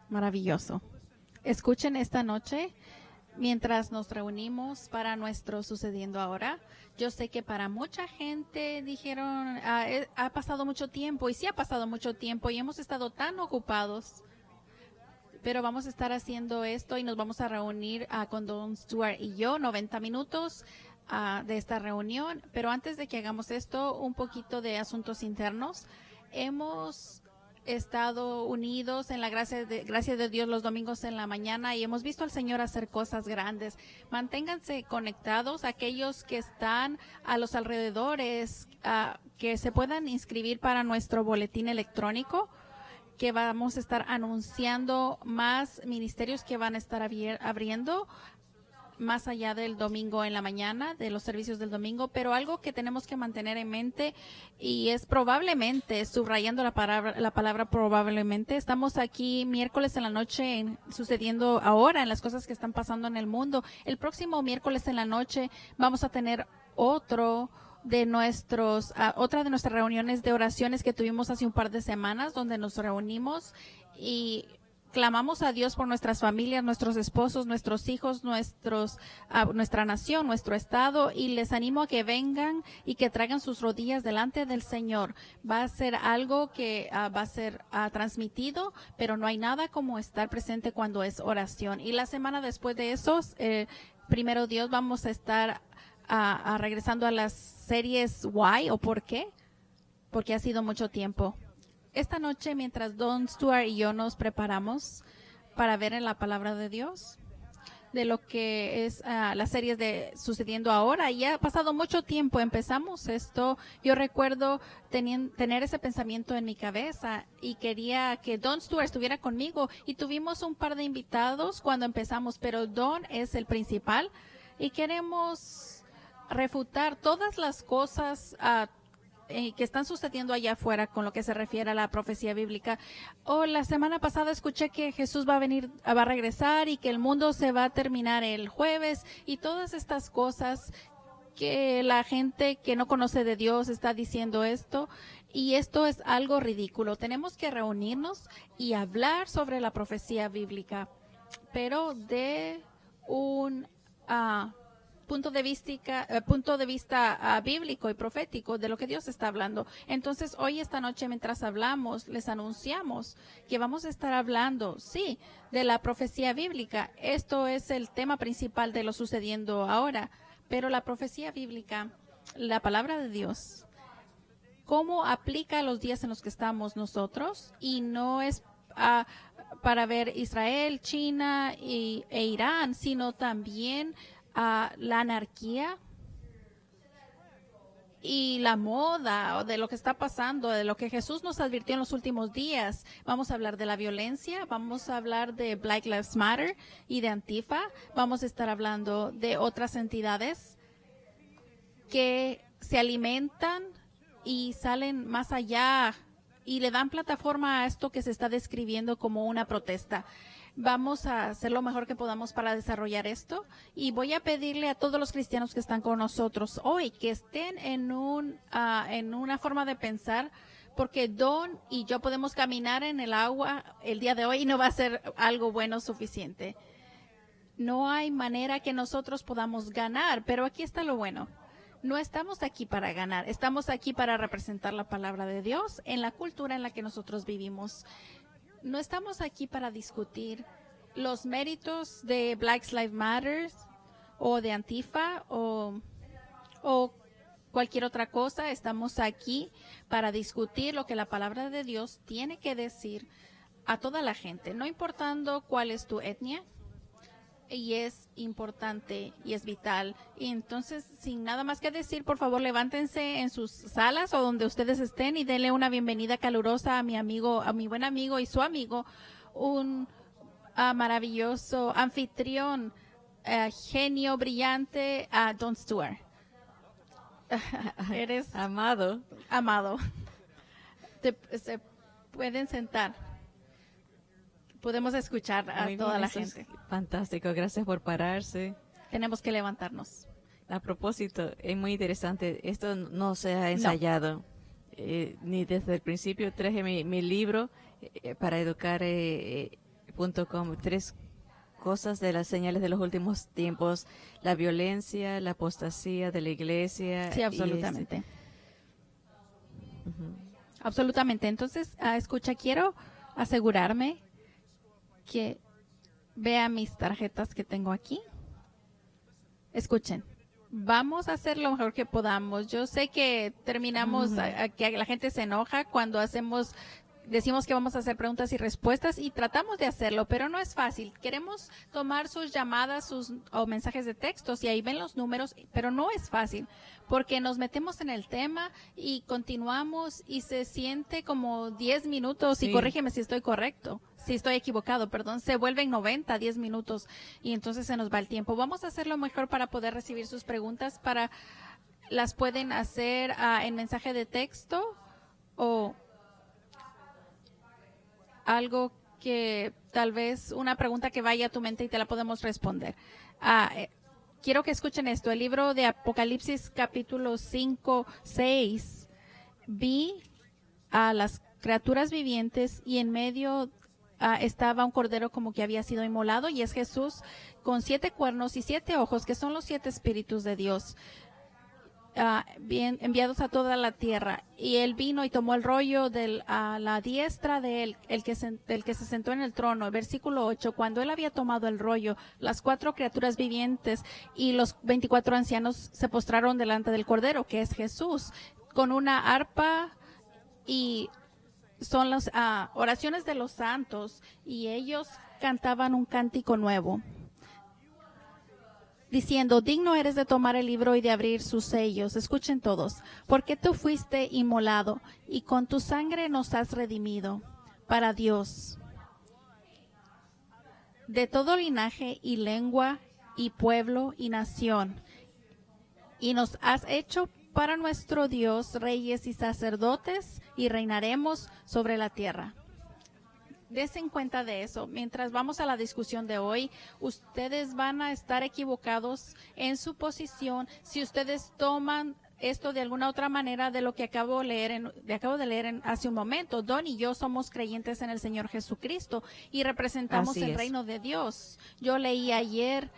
Maravilloso. Escuchen esta noche mientras nos reunimos para nuestro sucediendo ahora. Yo sé que para mucha gente dijeron, ha pasado mucho tiempo, y sí ha pasado mucho tiempo y hemos estado tan ocupados, pero vamos a estar haciendo esto y nos vamos a reunir con Don Stuart y yo, 90 minutos de esta reunión. Pero antes de que hagamos esto, un poquito de asuntos internos. Hemos estado unidos en la gracia de Dios los domingos en la mañana y hemos visto al Señor hacer cosas grandes. Manténganse conectados, aquellos que están a los alrededores, que se puedan inscribir para nuestro boletín electrónico, que vamos a estar anunciando más ministerios que van a estar abriendo más allá del domingo en la mañana, de los servicios del domingo. Pero algo que tenemos que mantener en mente, y es probablemente, subrayando la palabra probablemente, estamos aquí miércoles en la noche sucediendo ahora en las cosas que están pasando en el mundo. El próximo miércoles en la noche vamos a tener otra de nuestras reuniones de oraciones que tuvimos hace un par de semanas, donde nos reunimos y clamamos a Dios por nuestras familias, nuestros esposos, nuestros hijos, nuestra nación, nuestro estado, y les animo a que vengan y que traigan sus rodillas delante del Señor. Va a ser algo que va a ser transmitido, pero no hay nada como estar presente cuando es oración. Y la semana después de eso, primero Dios, vamos a estar regresando a las series Why o ¿Por qué? Porque ha sido mucho tiempo. Esta noche, mientras Don Stuart y yo nos preparamos para ver en la palabra de Dios de lo que es las series de sucediendo ahora, y ha pasado mucho tiempo. Empezamos esto, yo recuerdo tener ese pensamiento en mi cabeza y quería que Don Stuart estuviera conmigo, y tuvimos un par de invitados cuando empezamos, pero Don es el principal y queremos refutar todas las cosas que están sucediendo allá afuera con lo que se refiere a la profecía bíblica. La semana pasada escuché que Jesús va a regresar y que el mundo se va a terminar el jueves, y todas estas cosas que la gente que no conoce de Dios está diciendo esto, y esto es algo ridículo. Tenemos que reunirnos y hablar sobre la profecía bíblica, pero de un punto de vista bíblico y profético de lo que Dios está hablando. Entonces, hoy, esta noche, mientras hablamos, les anunciamos que vamos a estar hablando, sí, de la profecía bíblica. Esto es el tema principal de lo sucediendo ahora, pero la profecía bíblica, la palabra de Dios, cómo aplica a los días en los que estamos nosotros, y no es para ver Israel, China e Irán, sino también la anarquía y la moda, o de lo que está pasando, de lo que Jesús nos advirtió en los últimos días. Vamos a hablar de la violencia, vamos a hablar de Black Lives Matter y de Antifa. Vamos a estar hablando de otras entidades que se alimentan y salen más allá y le dan plataforma a esto que se está describiendo como una protesta. Vamos a hacer lo mejor que podamos para desarrollar esto, y voy a pedirle a todos los cristianos que están con nosotros hoy que estén en una forma de pensar, porque Don y yo podemos caminar en el agua el día de hoy y no va a ser algo bueno suficiente. No hay manera que nosotros podamos ganar, pero aquí está lo bueno. No estamos aquí para ganar, estamos aquí para representar la palabra de Dios en la cultura en la que nosotros vivimos. No estamos aquí para discutir los méritos de Black Lives Matter o de Antifa o cualquier otra cosa. Estamos aquí para discutir lo que la palabra de Dios tiene que decir a toda la gente, no importando cuál es tu etnia. Y es importante y es vital. Y entonces, sin nada más que decir, por favor, levántense en sus salas o donde ustedes estén y denle una bienvenida calurosa a mi buen amigo y su amigo, un maravilloso anfitrión, genio brillante, Don Stuart. Eres amado. Se pueden sentar. Podemos escuchar a toda la gente. Fantástico, gracias por pararse. Tenemos que levantarnos. A propósito, es muy interesante, esto no se ha ensayado, ni desde el principio. Traje mi libro para educar 3 cosas de las señales de los últimos tiempos: la violencia, la apostasía de la iglesia. Sí, absolutamente. Absolutamente. Entonces, escucha, quiero asegurarme que vea mis tarjetas que tengo aquí. Escuchen, vamos a hacer lo mejor que podamos. Yo sé que terminamos, que la gente se enoja cuando decimos que vamos a hacer preguntas y respuestas y tratamos de hacerlo, pero no es fácil. Queremos tomar sus llamadas o mensajes de textos y ahí ven los números, pero no es fácil porque nos metemos en el tema y continuamos y se siente como 10 minutos y corrígeme si estoy correcto. Si estoy equivocado, perdón, se vuelven 90, 10 minutos y entonces se nos va el tiempo. Vamos a hacer lo mejor para poder recibir sus preguntas. Las pueden hacer en mensaje de texto o algo que tal vez una pregunta que vaya a tu mente y te la podemos responder. Quiero que escuchen esto. El libro de Apocalipsis capítulo 5, 6. Vi a las criaturas vivientes y en medio estaba un cordero como que había sido inmolado y es Jesús con 7 cuernos y 7 ojos, que son los 7 espíritus de Dios. Enviados a toda la tierra, y él vino y tomó el rollo a la diestra de él, el que se sentó en el trono. Versículo 8, cuando él había tomado el rollo, las 4 criaturas vivientes y los 24 ancianos se postraron delante del cordero, que es Jesús, con una arpa, y son las oraciones de los santos, y ellos cantaban un cántico nuevo, diciendo: digno eres de tomar el libro y de abrir sus sellos. Escuchen todos. Porque tú fuiste inmolado y con tu sangre nos has redimido para Dios de todo linaje y lengua y pueblo y nación, y nos has hecho para nuestro Dios reyes y sacerdotes, y reinaremos sobre la tierra. Desen cuenta de eso. Mientras vamos a la discusión de hoy, ustedes van a estar equivocados en su posición si ustedes toman esto de alguna otra manera de lo que acabo de leer hace un momento. Don y yo somos creyentes en el Señor Jesucristo y representamos el reino de Dios. Yo leí ayer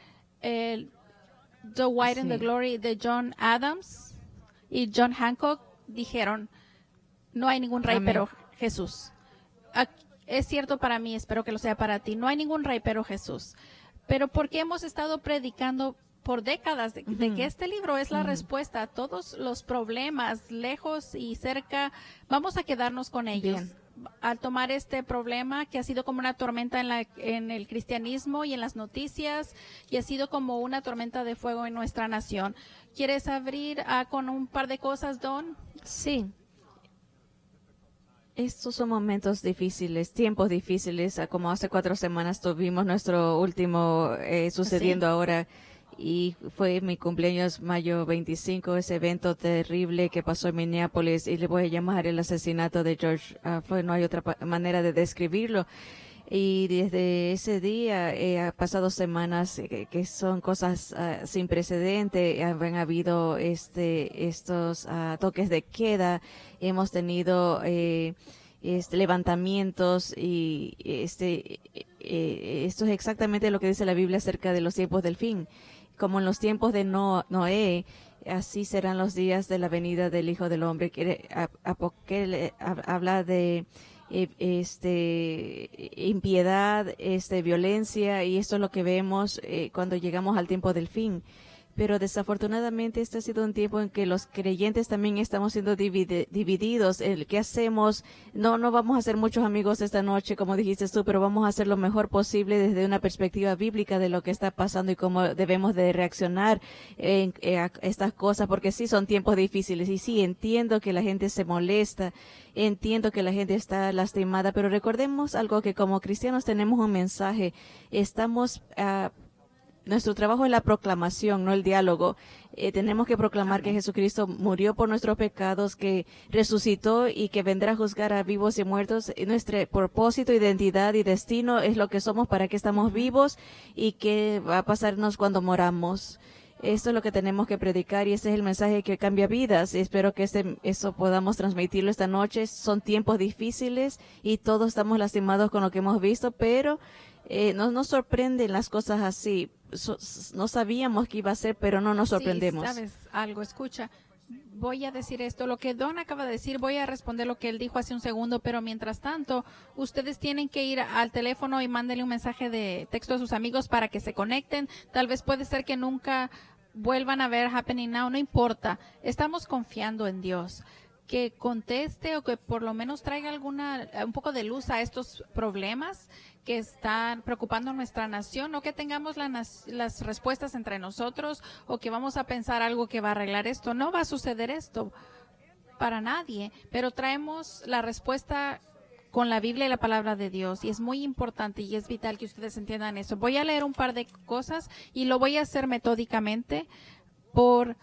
The White and the Glory de John Adams y John Hancock dijeron: no hay ningún rey pero Jesús. Es cierto para mí, espero que lo sea para ti. No hay ningún rey pero Jesús. Pero porque hemos estado predicando por décadas de que este libro es la respuesta a todos los problemas, lejos y cerca, vamos a quedarnos con ellos. Bien. Al tomar este problema que ha sido como una tormenta en el cristianismo y en las noticias, y ha sido como una tormenta de fuego en nuestra nación. ¿Quieres abrir con un par de cosas, Don? Sí. Estos son momentos difíciles, tiempos difíciles, como hace 4 semanas tuvimos nuestro último sucediendo ahora, y fue mi cumpleaños mayo 25, ese evento terrible que pasó en Minneapolis, y le voy a llamar el asesinato de George Floyd, no hay otra manera de describirlo. Y desde ese día ha pasado semanas que son cosas sin precedente. Han habido estos toques de queda, hemos tenido levantamientos, y esto es exactamente lo que dice la Biblia acerca de los tiempos del fin. Como en los tiempos de Noé, así serán los días de la venida del Hijo del Hombre. Habla de impiedad, violencia, y esto es lo que vemos cuando llegamos al tiempo del fin. Pero desafortunadamente este ha sido un tiempo en que los creyentes también estamos siendo divididos. ¿Qué hacemos? No vamos a ser muchos amigos esta noche, como dijiste tú, pero vamos a hacer lo mejor posible desde una perspectiva bíblica de lo que está pasando y cómo debemos de reaccionar a estas cosas, porque sí son tiempos difíciles, y sí entiendo que la gente se molesta, entiendo que la gente está lastimada, pero recordemos algo, que como cristianos tenemos un mensaje. Nuestro trabajo es la proclamación, no el diálogo. Tenemos que proclamar que Jesucristo murió por nuestros pecados, que resucitó y que vendrá a juzgar a vivos y muertos. Nuestro propósito, identidad y destino es lo que somos, para que estamos vivos y qué va a pasarnos cuando moramos. Esto es lo que tenemos que predicar y ese es el mensaje que cambia vidas. Y espero que eso podamos transmitirlo esta noche. Son tiempos difíciles y todos estamos lastimados con lo que hemos visto, pero no nos sorprenden las cosas así. No sabíamos que iba a ser, pero no nos sorprendemos. Sí, sabes algo, escucha. Voy a decir esto, lo que Don acaba de decir, voy a responder lo que él dijo hace un segundo, pero mientras tanto, ustedes tienen que ir al teléfono y mándenle un mensaje de texto a sus amigos para que se conecten. Tal vez puede ser que nunca vuelvan a ver Happening Now, no importa. Estamos confiando en Dios. Que conteste o que por lo menos traiga un poco de luz a estos problemas que están preocupando a nuestra nación, no que tengamos las respuestas entre nosotros o que vamos a pensar algo que va a arreglar esto. No va a suceder esto para nadie, pero traemos la respuesta con la Biblia y la palabra de Dios, y es muy importante y es vital que ustedes entiendan eso. Voy a leer un par de cosas y lo voy a hacer metódicamente por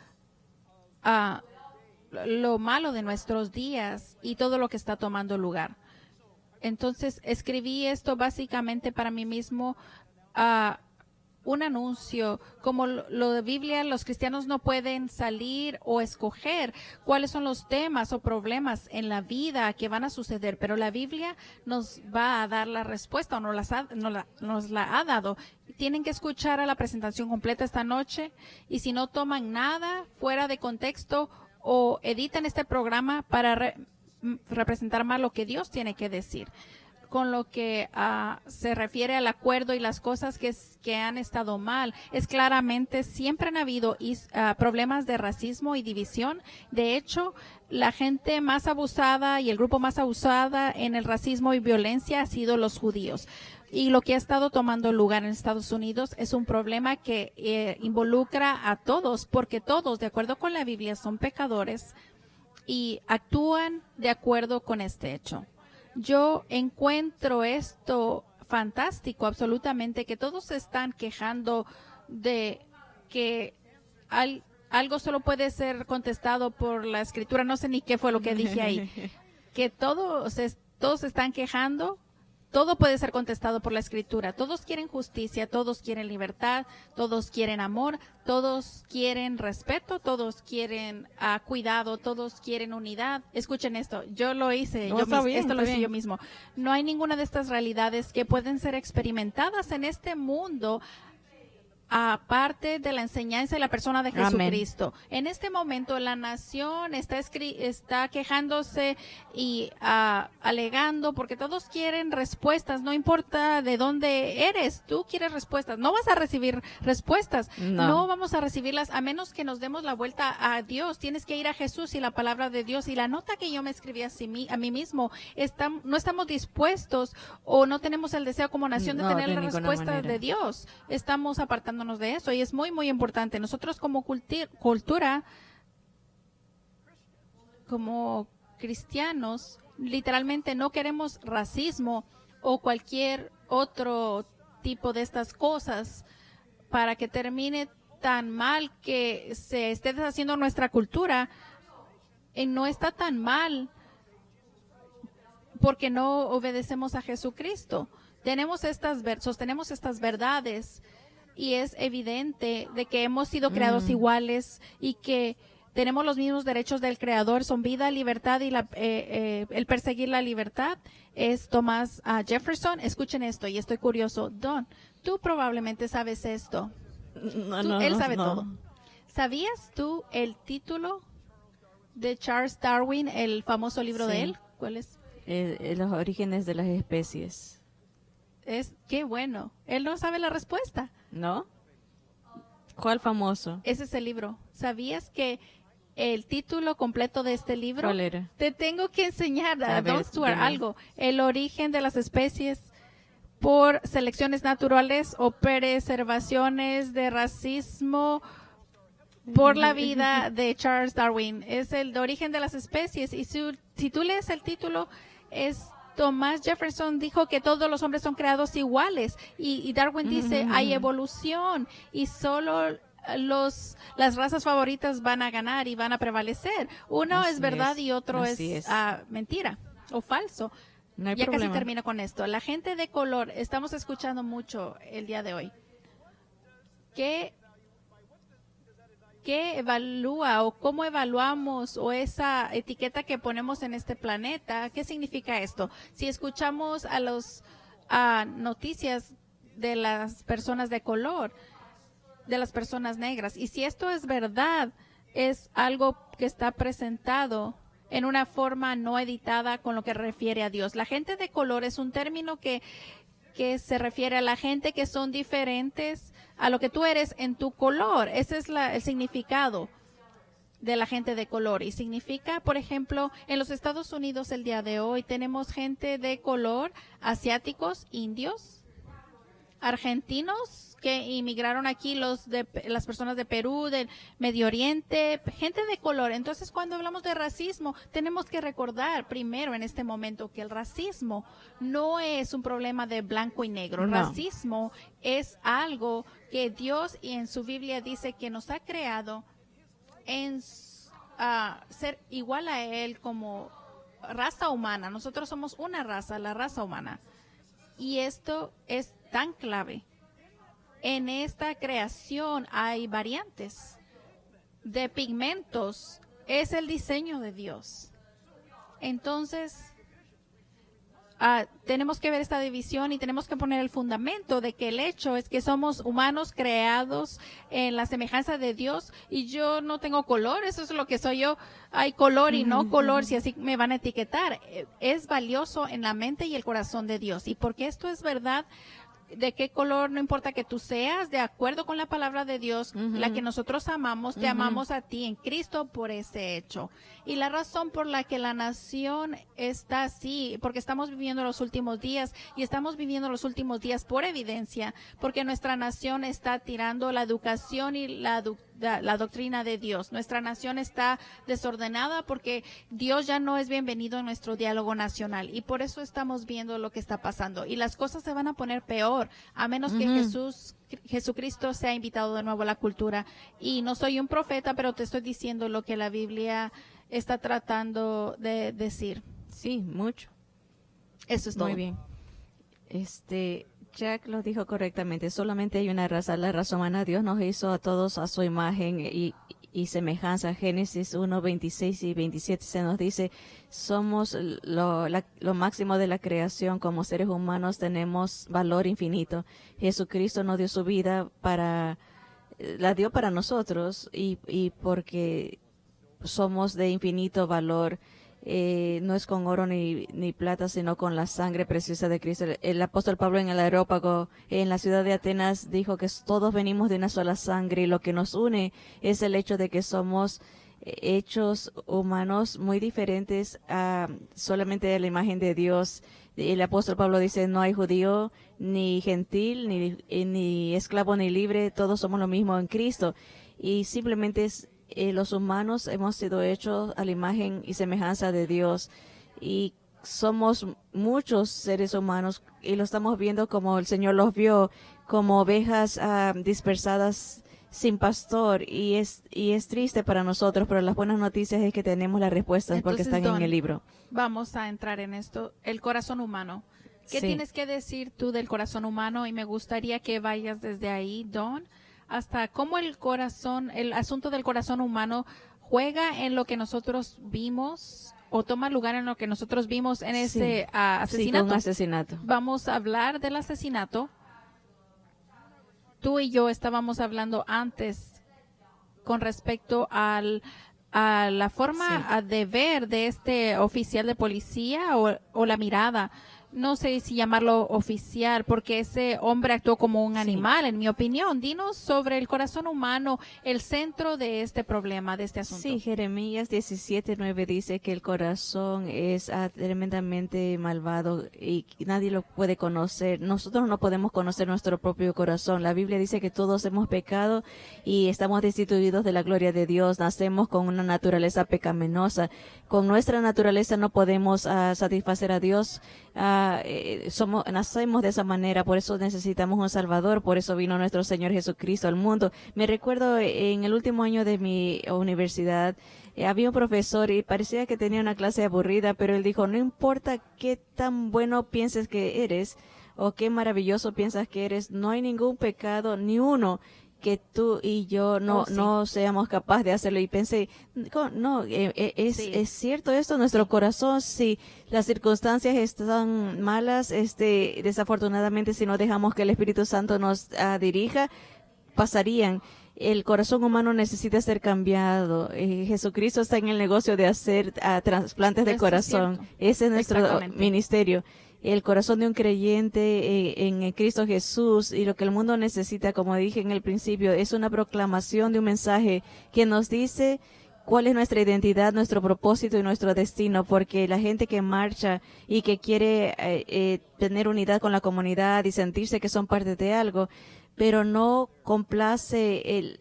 lo malo de nuestros días y todo lo que está tomando lugar. Entonces, escribí esto básicamente para mí mismo, un anuncio. Como lo de Biblia, los cristianos no pueden salir o escoger cuáles son los temas o problemas en la vida que van a suceder, pero la Biblia nos va a dar la respuesta o nos la ha dado. Tienen que escuchar a la presentación completa esta noche, y si no toman nada fuera de contexto o editan este programa para representar más lo que Dios tiene que decir, con lo que se refiere al acuerdo y las cosas que han estado mal, es claramente siempre han habido problemas de racismo y división. De hecho, la gente más abusada y el grupo más abusada en el racismo y violencia ha sido los judíos. Y lo que ha estado tomando lugar en Estados Unidos es un problema que involucra a todos, porque todos, de acuerdo con la Biblia, son pecadores y actúan de acuerdo con este hecho. Yo encuentro esto fantástico, absolutamente, que todos se están quejando de que algo solo puede ser contestado por la Escritura. No sé ni qué fue lo que dije ahí. Que todos están quejando. Todo puede ser contestado por la Escritura. Todos quieren justicia, todos quieren libertad, todos quieren amor, todos quieren respeto, todos quieren cuidado, todos quieren unidad. Escuchen esto, yo lo hice, esto lo hice yo mismo. No hay ninguna de estas realidades que pueden ser experimentadas en este mundo aparte de la enseñanza y la persona de Jesucristo. Amén. En este momento la nación está quejándose y alegando porque todos quieren respuestas, no importa de dónde eres, tú quieres respuestas. No vas a recibir respuestas, no vamos a recibirlas a menos que nos demos la vuelta a Dios. Tienes que ir a Jesús y la palabra de Dios. Y la nota que yo me escribí a mí mismo, no estamos dispuestos o no tenemos el deseo como nación de tener la respuesta de Dios. Estamos apartando de eso, y es muy muy importante. Nosotros como cultura, como cristianos, literalmente no queremos racismo o cualquier otro tipo de estas cosas para que termine tan mal que se esté deshaciendo nuestra cultura. No está tan mal porque no obedecemos a Jesucristo. Sostenemos estas verdades. Y es evidente de que hemos sido creados iguales y que tenemos los mismos derechos del Creador. Son vida, libertad y el perseguir la libertad. Es Thomas Jefferson. Escuchen esto, y estoy curioso. Don, tú probablemente sabes esto. Él sabe todo. ¿Sabías tú el título de Charles Darwin, el famoso libro de él? ¿Cuál es? Los orígenes de las especies. Qué bueno. Él no sabe la respuesta. ¿No? ¿Cuál famoso? Ese es el libro. ¿Sabías que el título completo de este libro? ¿Cuál era? Te tengo que enseñar, Don Stuart, algo. El origen de las especies por selecciones naturales o preservaciones de racismo por la vida de Charles Darwin. Es el origen de las especies. Y si tú lees el título, Thomas Jefferson dijo que todos los hombres son creados iguales, y Darwin dice hay evolución y solo las razas favoritas van a ganar y van a prevalecer. Uno es verdad y otro es mentira o falso. No hay ya problema. Casi termino con esto. La gente de color, estamos escuchando mucho el día de hoy. ¿qué evalúa o cómo evaluamos o esa etiqueta que ponemos en este planeta? ¿Qué significa esto? Si escuchamos a los noticias de las personas de color, de las personas negras, y si esto es verdad, es algo que está presentado en una forma no editada con lo que refiere a Dios. La gente de color es un término que se refiere a la gente que son diferentes a lo que tú eres en tu color. Ese es el significado de la gente de color. Y significa, por ejemplo, en los Estados Unidos el día de hoy tenemos gente de color, asiáticos, indios, argentinos que inmigraron aquí, las personas de Perú, del Medio Oriente, gente de color. Entonces, cuando hablamos de racismo, tenemos que recordar primero en este momento que el racismo no es un problema de blanco y negro. El racismo es algo que Dios y en su Biblia dice que nos ha creado en ser igual a Él como raza humana. Nosotros somos una raza, la raza humana. Y esto es tan clave. En esta creación hay variantes de pigmentos. Es el diseño de Dios. Entonces, tenemos que ver esta división y tenemos que poner el fundamento de que el hecho es que somos humanos creados en la semejanza de Dios y yo no tengo color, eso es lo que soy yo. Hay color y no color, si así me van a etiquetar. Es valioso en la mente y el corazón de Dios. Y porque esto es verdad, de qué color, no importa que tú seas, de acuerdo con la palabra de Dios, la que nosotros amamos, te amamos a ti en Cristo por ese hecho. Y la razón por la que la nación está así, porque estamos viviendo los últimos días, y estamos viviendo los últimos días por evidencia, porque nuestra nación está tirando la educación y la doctrina de Dios. Nuestra nación está desordenada porque Dios ya no es bienvenido en nuestro diálogo nacional, y por eso estamos viendo lo que está pasando. Y las cosas se van a poner peor a menos que Jesucristo sea invitado de nuevo a la cultura. Y no soy un profeta, pero te estoy diciendo lo que la Biblia está tratando de decir. Sí, mucho. Eso es todo. Muy bien. Jack lo dijo correctamente. Solamente hay una raza, la raza humana. Dios nos hizo a todos a su imagen y semejanza. Génesis 1, 26 y 27 se nos dice, somos lo máximo de la creación. Como seres humanos tenemos valor infinito. Jesucristo nos dio su vida la dio para nosotros y porque somos de infinito valor. No es con oro ni plata, sino con la sangre preciosa de Cristo. El apóstol Pablo en el Areópago, en la ciudad de Atenas, dijo que todos venimos de una sola sangre y lo que nos une es el hecho de que somos hechos humanos muy diferentes solamente de la imagen de Dios. El apóstol Pablo dice, no hay judío, ni gentil, ni esclavo, ni libre, todos somos lo mismo en Cristo. Y simplemente los humanos hemos sido hechos a la imagen y semejanza de Dios y somos muchos seres humanos y lo estamos viendo como el Señor los vio, como ovejas dispersadas sin pastor, y es triste para nosotros, pero las buenas noticias es que tenemos las respuestas. Entonces, porque están en el libro. Vamos a entrar en esto, el corazón humano. ¿Qué tienes que decir tú del corazón humano? Y me gustaría que vayas desde ahí, Don, hasta cómo el asunto del corazón humano juega en lo que nosotros vimos o toma lugar en lo que nosotros vimos en ese asesinato. Sí, un asesinato. Vamos a hablar del asesinato. Tú y yo estábamos hablando antes con respecto a la forma de ver de este oficial de policía o la mirada. No sé si llamarlo oficial, porque ese hombre actuó como un animal, en mi opinión. Dinos sobre el corazón humano, el centro de este problema, de este asunto. Sí, Jeremías 17:9 dice que el corazón es tremendamente malvado y nadie lo puede conocer. Nosotros no podemos conocer nuestro propio corazón. La Biblia dice que todos hemos pecado y estamos destituidos de la gloria de Dios. Nacemos con una naturaleza pecaminosa. Con nuestra naturaleza no podemos satisfacer a Dios. Nacemos de esa manera, por eso necesitamos un Salvador, por eso vino nuestro Señor Jesucristo al mundo. Me recuerdo en el último año de mi universidad, había un profesor y parecía que tenía una clase aburrida, pero él dijo, no importa qué tan bueno pienses que eres o qué maravilloso piensas que eres, no hay ningún pecado, ni uno que tú y yo no seamos capaces de hacerlo. Y pensé, no, es cierto esto, nuestro corazón, si las circunstancias están malas, desafortunadamente, si no dejamos que el Espíritu Santo nos dirija, pasarían. El corazón humano necesita ser cambiado. Jesucristo está en el negocio de hacer trasplantes de corazón. Ese es nuestro ministerio. El corazón de un creyente en Cristo Jesús, y lo que el mundo necesita, como dije en el principio, es una proclamación de un mensaje que nos dice cuál es nuestra identidad, nuestro propósito y nuestro destino, porque la gente que marcha y que quiere tener unidad con la comunidad y sentirse que son parte de algo, pero no complace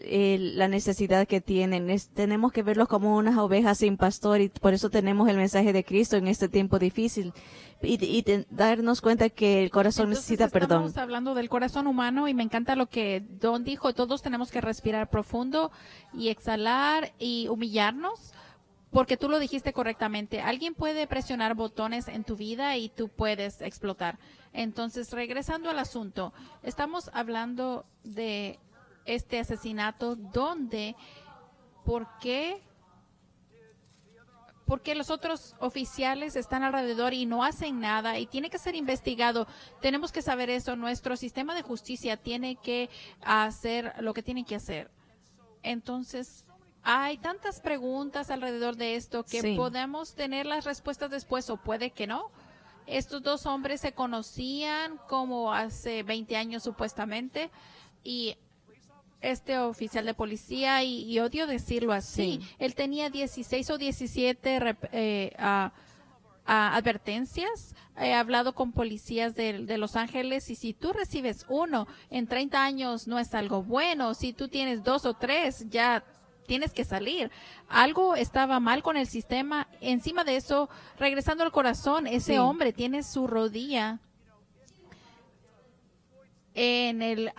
la necesidad que tienen. Tenemos que verlos como unas ovejas sin pastor, y por eso tenemos el mensaje de Cristo en este tiempo difícil, y darnos cuenta que el corazón necesita perdón. Estamos hablando del corazón humano, y me encanta lo que Don dijo. Todos tenemos que respirar profundo y exhalar y humillarnos, porque tú lo dijiste correctamente. Alguien puede presionar botones en tu vida y tú puedes explotar. Entonces, regresando al asunto, estamos hablando de este asesinato donde, ¿por qué los otros oficiales están alrededor y no hacen nada y tiene que ser investigado? Tenemos que saber eso. Nuestro sistema de justicia tiene que hacer lo que tiene que hacer. Entonces, hay tantas preguntas alrededor de esto que podemos tener las respuestas después, o puede que no. Estos dos hombres se conocían como hace 20 años supuestamente, y este oficial de policía, y odio decirlo así, él tenía 16 o 17 advertencias. He hablado con policías de Los Ángeles, y si tú recibes uno en 30 años no es algo bueno. Si tú tienes 2 o 3, ya tienes que salir. Algo estaba mal con el sistema. Encima de eso, regresando al corazón, ese hombre tiene su rodilla en el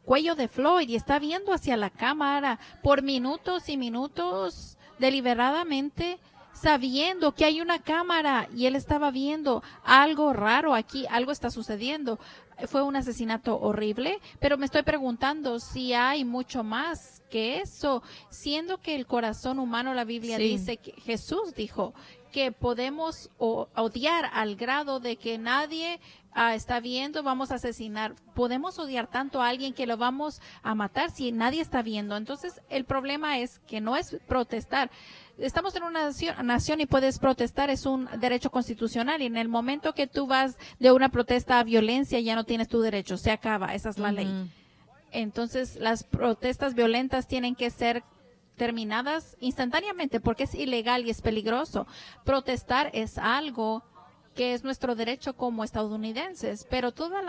cuello de Floyd y está viendo hacia la cámara por minutos y minutos, deliberadamente, sabiendo que hay una cámara, y él estaba viendo algo raro aquí, algo está sucediendo. Fue un asesinato horrible, pero me estoy preguntando si hay mucho más que eso, siendo que el corazón humano, la Biblia dice, que Jesús dijo que podemos odiar al grado de que nadie está viendo, vamos a asesinar. Podemos odiar tanto a alguien que lo vamos a matar si nadie está viendo. Entonces, el problema es que no es protestar. Estamos en una nación y puedes protestar, es un derecho constitucional, y en el momento que tú vas de una protesta a violencia ya no tienes tu derecho, se acaba, esa es la ley. Entonces, las protestas violentas tienen que ser terminadas instantáneamente porque es ilegal y es peligroso. Protestar es algo que es nuestro derecho como estadounidenses, pero todas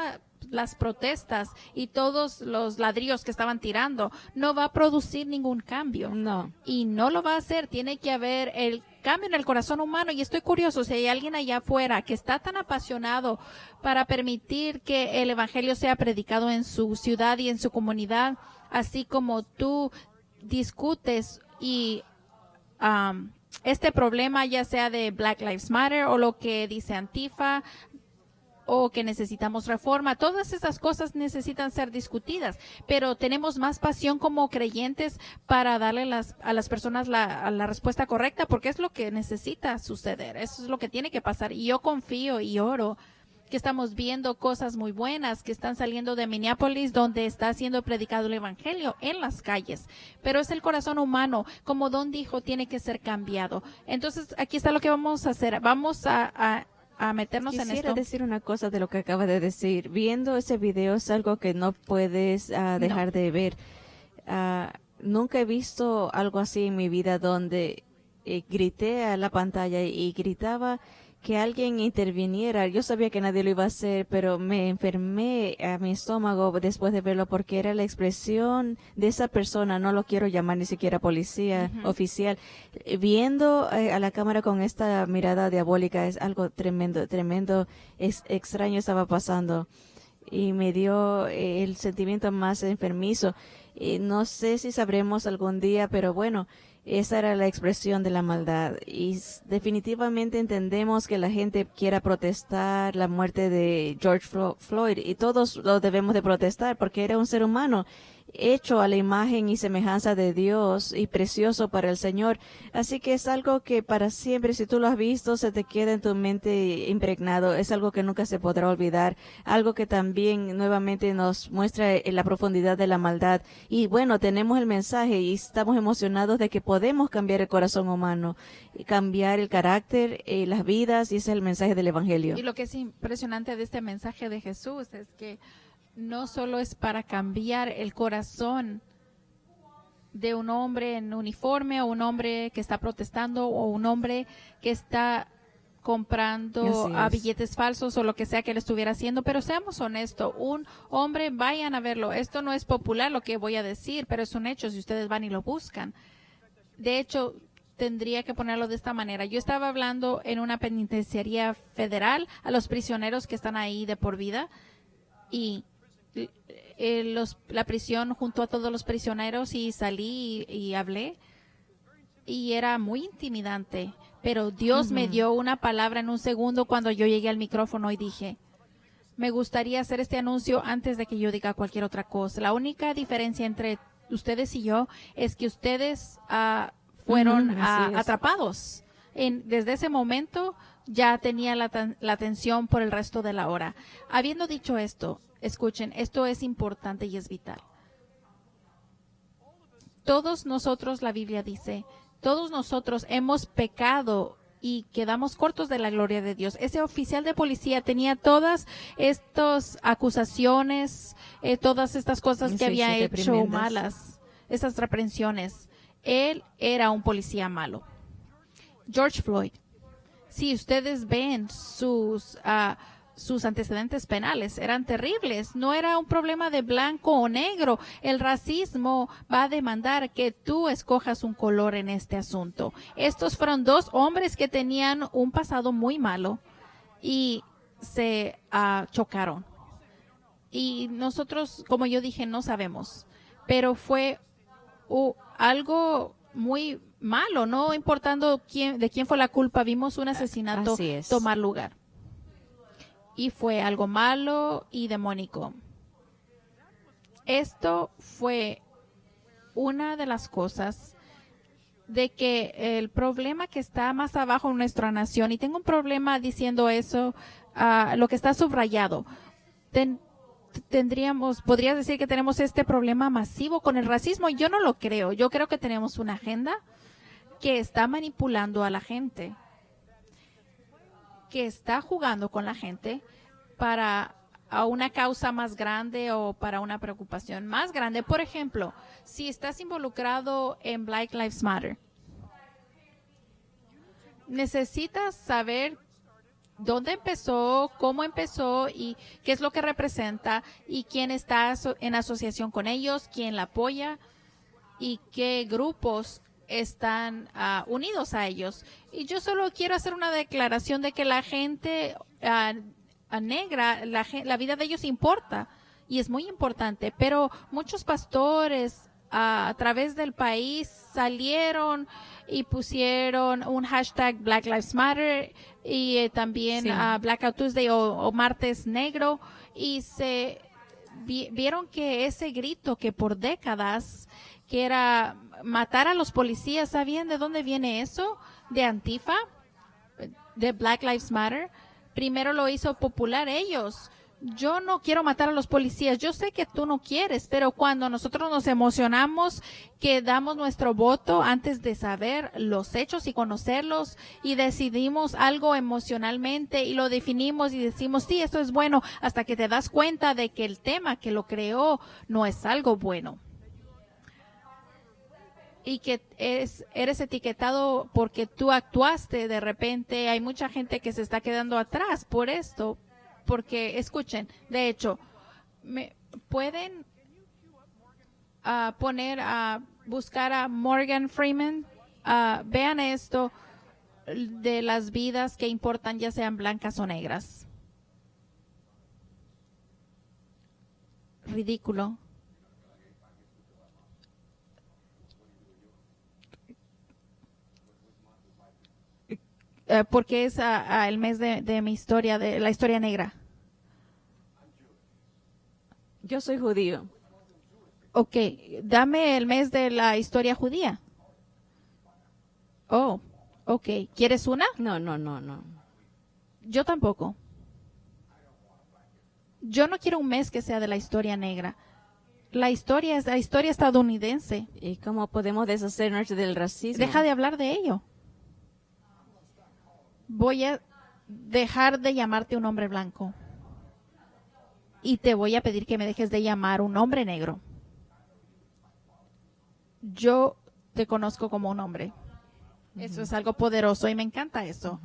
las protestas y todos los ladrillos que estaban tirando no va a producir ningún cambio. No. Y no lo va a hacer. Tiene que haber el cambio en el corazón humano, y estoy curioso si hay alguien allá afuera que está tan apasionado para permitir que el evangelio sea predicado en su ciudad y en su comunidad, así como tú discutes y este problema, ya sea de Black Lives Matter o lo que dice Antifa, o que necesitamos reforma. Todas esas cosas necesitan ser discutidas, pero tenemos más pasión como creyentes para darle a las personas la respuesta correcta, porque es lo que necesita suceder, eso es lo que tiene que pasar. Y yo confío y oro que estamos viendo cosas muy buenas que están saliendo de Minneapolis, donde está siendo predicado el evangelio en las calles, pero es el corazón humano, como Don dijo, tiene que ser cambiado. Entonces, aquí está lo que vamos a hacer. Vamos a meternos en esto. Quisiera decir una cosa de lo que acaba de decir. Viendo ese video es algo que no puedes dejar de ver. Nunca he visto algo así en mi vida, donde grité a la pantalla y gritaba que alguien interviniera. Yo sabía que nadie lo iba a hacer, pero me enfermé a mi estómago después de verlo, porque era la expresión de esa persona, no lo quiero llamar ni siquiera policía oficial, viendo a la cámara con esta mirada diabólica. Es algo tremendo, es extraño estaba pasando, y me dio el sentimiento más enfermizo. No sé si sabremos algún día, pero bueno, esa era la expresión de la maldad, y definitivamente entendemos que la gente quiera protestar la muerte de George Floyd, y todos lo debemos de protestar porque era un ser humano, hecho a la imagen y semejanza de Dios y precioso para el Señor. Así que es algo que para siempre, si tú lo has visto, se te queda en tu mente impregnado. Es algo que nunca se podrá olvidar. Algo que también nuevamente nos muestra la profundidad de la maldad. Y bueno, tenemos el mensaje y estamos emocionados de que podemos cambiar el corazón humano, cambiar el carácter, las vidas, y ese es el mensaje del Evangelio. Y lo que es impresionante de este mensaje de Jesús es que no solo es para cambiar el corazón de un hombre en uniforme o un hombre que está protestando o un hombre que está comprando billetes falsos o lo que sea que él estuviera haciendo, pero seamos honestos, un hombre, vayan a verlo, esto no es popular lo que voy a decir, pero es un hecho si ustedes van y lo buscan. De hecho, tendría que ponerlo de esta manera. Yo estaba hablando en una penitenciaría federal a los prisioneros que están ahí de por vida y la prisión junto a todos los prisioneros y salí y hablé y era muy intimidante, pero Dios me dio una palabra en un segundo cuando yo llegué al micrófono y dije, me gustaría hacer este anuncio antes de que yo diga cualquier otra cosa. La única diferencia entre ustedes y yo es que ustedes fueron atrapados. Desde ese momento ya tenía la atención por el resto de la hora. Habiendo dicho esto, escuchen, esto es importante y es vital. Todos nosotros, la Biblia dice, todos nosotros hemos pecado y quedamos cortos de la gloria de Dios. Ese oficial de policía tenía todas estas acusaciones, todas estas cosas que había hecho malas, esas reprensiones. Él era un policía malo. George Floyd, si ustedes ven sus antecedentes penales, eran terribles. No era un problema de blanco o negro. El racismo va a demandar que tú escojas un color en este asunto. Estos fueron dos hombres que tenían un pasado muy malo y se chocaron. Y nosotros, como yo dije, no sabemos. Pero fue algo muy malo, no importando de quién fue la culpa. Vimos un asesinato tomar lugar. Y fue algo malo y demónico. Esto fue una de las cosas de que el problema que está más abajo en nuestra nación, y tengo un problema diciendo eso, lo que está subrayado, podrías decir que tenemos este problema masivo con el racismo. Yo no lo creo. Yo creo que tenemos una agenda que está manipulando a la gente, que está jugando con la gente para una causa más grande o para una preocupación más grande. Por ejemplo, si estás involucrado en Black Lives Matter, necesitas saber dónde empezó, cómo empezó y qué es lo que representa y quién está en asociación con ellos, quién la apoya y qué grupos están unidos a ellos. Y yo solo quiero hacer una declaración de que la gente negra, la vida de ellos importa y es muy importante, pero muchos pastores a través del país salieron y pusieron un hashtag Black Lives Matter y también Blackout Tuesday o Martes Negro y se vieron que ese grito que por décadas que era matar a los policías, ¿sabían de dónde viene eso? De Antifa, de Black Lives Matter. Primero lo hizo popular ellos. Yo no quiero matar a los policías. Yo sé que tú no quieres, pero cuando nosotros nos emocionamos, que damos nuestro voto antes de saber los hechos y conocerlos y decidimos algo emocionalmente y lo definimos y decimos, sí, esto es bueno, hasta que te das cuenta de que el tema que lo creó no es algo bueno. Y que eres etiquetado porque tú actuaste, de repente hay mucha gente que se está quedando atrás por esto, porque escuchen, de hecho, pueden buscar a Morgan Freeman, vean esto de las vidas que importan, ya sean blancas o negras. Ridículo. Porque es el mes de mi historia, de la historia negra. Yo soy judío. Ok, dame el mes de la historia judía. Oh, ok. ¿Quieres una? No, no, no, no. Yo tampoco. Yo no quiero un mes que sea de la historia negra. La historia es la historia estadounidense. ¿Y cómo podemos deshacernos del racismo? Deja de hablar de ello. Voy a dejar de llamarte un hombre blanco. Y te voy a pedir que me dejes de llamar un hombre negro. Yo te conozco como un hombre. Eso es algo poderoso y me encanta eso.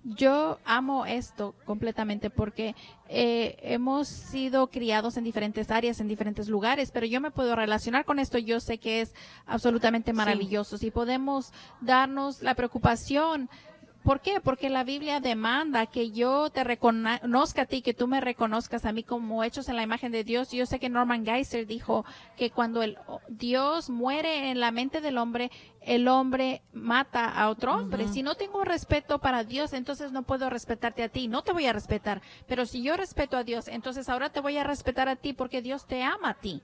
Yo amo esto completamente porque hemos sido criados en diferentes áreas, en diferentes lugares, pero yo me puedo relacionar con esto. Yo sé que es absolutamente maravilloso. Si podemos darnos la preocupación. ¿Por qué? Porque la Biblia demanda que yo te reconozca a ti, que tú me reconozcas a mí como hechos en la imagen de Dios. Yo sé que Norman Geisler dijo que cuando Dios muere en la mente del hombre, el hombre mata a otro hombre. Si no tengo respeto para Dios, entonces no puedo respetarte a ti. No te voy a respetar. Pero si yo respeto a Dios, entonces ahora te voy a respetar a ti porque Dios te ama a ti.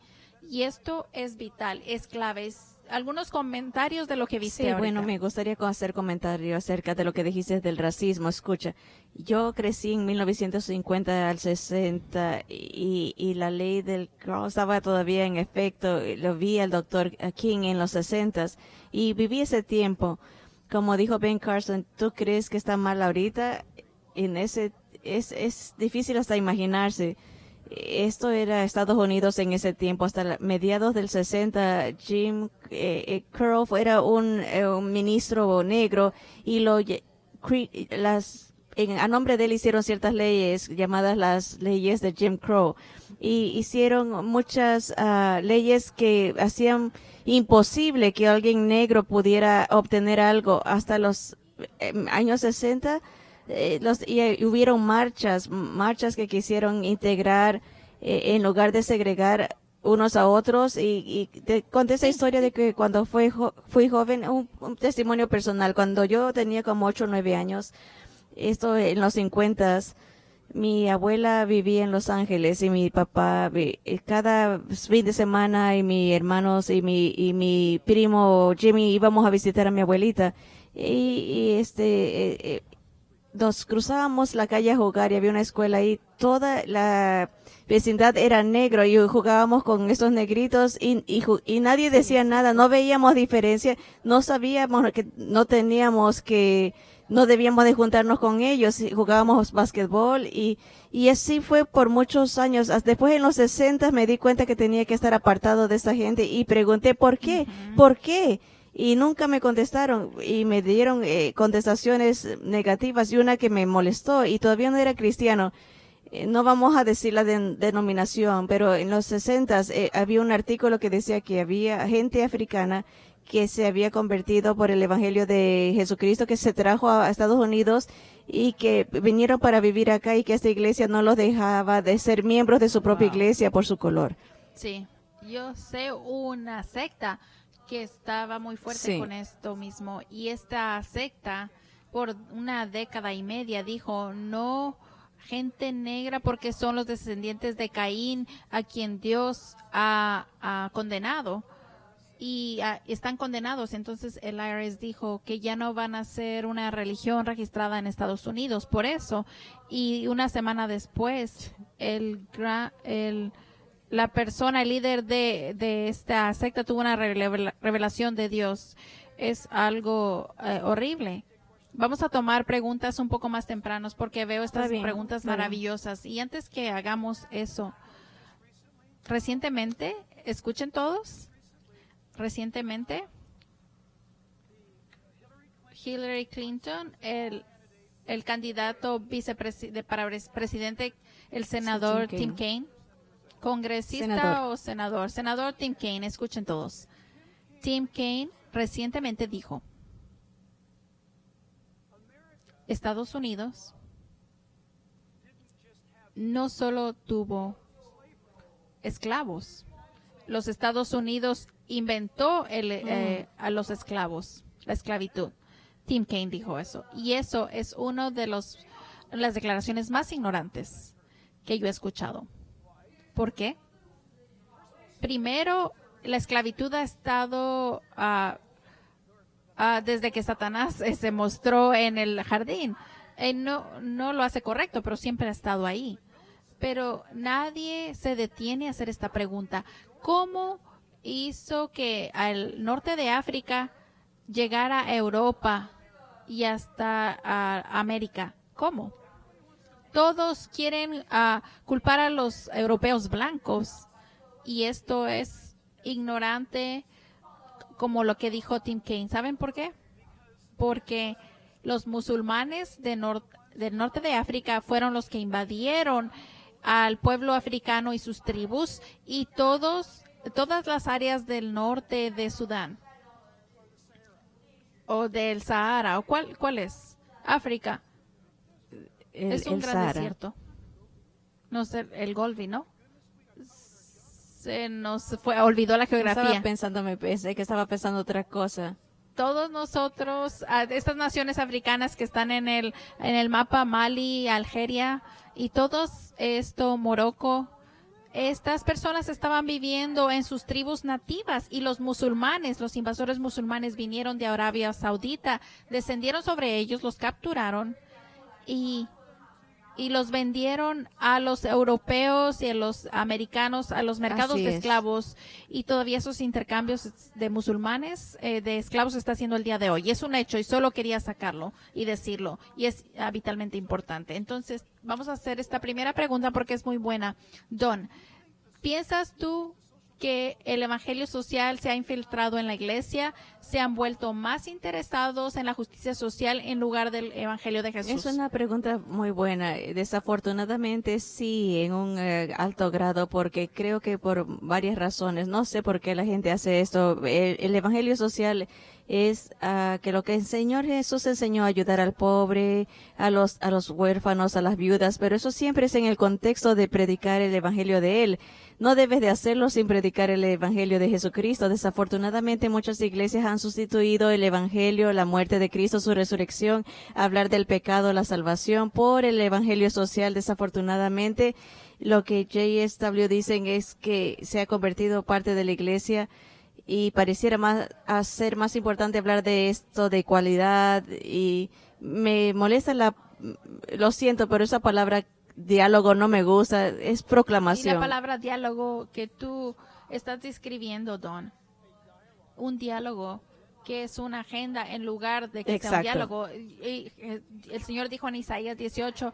Y esto es vital, es clave, algunos comentarios de lo que viste ahorita. Bueno, me gustaría hacer comentario acerca de lo que dijiste del racismo. Escucha, yo crecí en 1950 al 60 y la ley del Cross estaba todavía en efecto. Lo vi al doctor King en los 60 y viví ese tiempo. Como dijo Ben Carson, ¿tú crees que está mal ahorita? Es difícil hasta imaginarse. Esto era Estados Unidos en ese tiempo, hasta mediados del 60. Jim Crow era un ministro negro y a nombre de él hicieron ciertas leyes llamadas las leyes de Jim Crow y hicieron muchas leyes que hacían imposible que alguien negro pudiera obtener algo hasta los años 60. Y hubieron marchas que quisieron integrar en lugar de segregar unos a otros y te conté esa historia de que cuando fui joven, un testimonio personal, cuando yo tenía como 8 o 9 años, esto en los 50, mi abuela vivía en Los Ángeles y mi papá cada fin de semana y mis hermanos y mi primo Jimmy íbamos a visitar a mi abuelita nos cruzábamos la calle a jugar y había una escuela ahí. Toda la vecindad era negro y jugábamos con esos negritos y nadie decía nada. No veíamos diferencia. No sabíamos que no debíamos de juntarnos con ellos. Jugábamos básquetbol y así fue por muchos años. Después en los 60 me di cuenta que tenía que estar apartado de esa gente y pregunté ¿por qué? ¿Por qué? Y nunca me contestaron y me dieron contestaciones negativas y una que me molestó y todavía no era cristiano. No vamos a decir la denominación, pero en los 60 había un artículo que decía que había gente africana que se había convertido por el Evangelio de Jesucristo, que se trajo a Estados Unidos y que vinieron para vivir acá y que esta iglesia no los dejaba de ser miembros de su propia iglesia por su color. Sí, yo sé una secta que estaba muy fuerte con esto mismo y esta secta por una década y media dijo no gente negra porque son los descendientes de Caín a quien Dios ha condenado y están condenados. Entonces el IRS dijo que ya no van a ser una religión registrada en Estados Unidos por eso y una semana después la persona, el líder de esta secta tuvo una revelación de Dios. Es algo horrible. Vamos a tomar preguntas un poco más tempranos porque veo estas preguntas maravillosas. Y antes que hagamos eso, recientemente, escuchen todos, recientemente, Hillary Clinton, el candidato para presidente, el senador Tim Kaine, congresista o senador. Senador Tim Kaine, escuchen todos. Tim Kaine recientemente dijo, Estados Unidos no solo tuvo esclavos, los Estados Unidos inventó a los esclavos, la esclavitud. Tim Kaine dijo eso. Y eso es uno de las declaraciones más ignorantes que yo he escuchado. ¿Por qué? Primero, la esclavitud ha estado desde que Satanás se mostró en el jardín. No lo hace correcto, pero siempre ha estado ahí. Pero nadie se detiene a hacer esta pregunta. ¿Cómo hizo que al norte de África llegara a Europa y hasta a América? ¿Cómo? Todos quieren culpar a los europeos blancos, y esto es ignorante, como lo que dijo Tim Kaine. ¿Saben por qué? Porque los musulmanes del norte de África fueron los que invadieron al pueblo africano y sus tribus y todas las áreas del norte de Sudán o del Sahara. ¿O cuál es? África. Es un gran Sahara. desierto. No sé, el Golfo, ¿no? Se nos olvidó la geografía. Pensé que estaba pensando otra cosa. Todos nosotros, estas naciones africanas que están en el mapa, Mali, Algeria y todos esto, Morocco, estas personas estaban viviendo en sus tribus nativas, y los musulmanes, los invasores musulmanes vinieron de Arabia Saudita, descendieron sobre ellos, los capturaron y los vendieron a los europeos y a los americanos, a los mercados de esclavos, y todavía esos intercambios de musulmanes, de esclavos, se está haciendo el día de hoy. Es un hecho y solo quería sacarlo y decirlo, y es vitalmente importante. Entonces, vamos a hacer esta primera pregunta porque es muy buena. Don, ¿piensas tú que el evangelio social se ha infiltrado en la iglesia, se han vuelto más interesados en la justicia social en lugar del evangelio de Jesús? Es una pregunta muy buena. Desafortunadamente sí, en un alto grado, porque creo que por varias razones. No sé por qué la gente hace esto. El evangelio social es que lo que el Señor Jesús enseñó, a ayudar al pobre, a los huérfanos, a las viudas, pero eso siempre es en el contexto de predicar el evangelio de Él. No debes de hacerlo sin predicar el evangelio de Jesucristo. Desafortunadamente muchas iglesias han sustituido el evangelio, la muerte de Cristo, su resurrección, hablar del pecado, la salvación, por el evangelio social. Desafortunadamente, lo que JSW dicen es que se ha convertido parte de la iglesia, y pareciera ser más importante hablar de esto, de cualidad, y me molesta lo siento, pero esa palabra diálogo no me gusta, es proclamación. Y la palabra diálogo que tú estás describiendo, Don, un diálogo que es una agenda en lugar de que sea un diálogo. Y el Señor dijo en Isaías 18,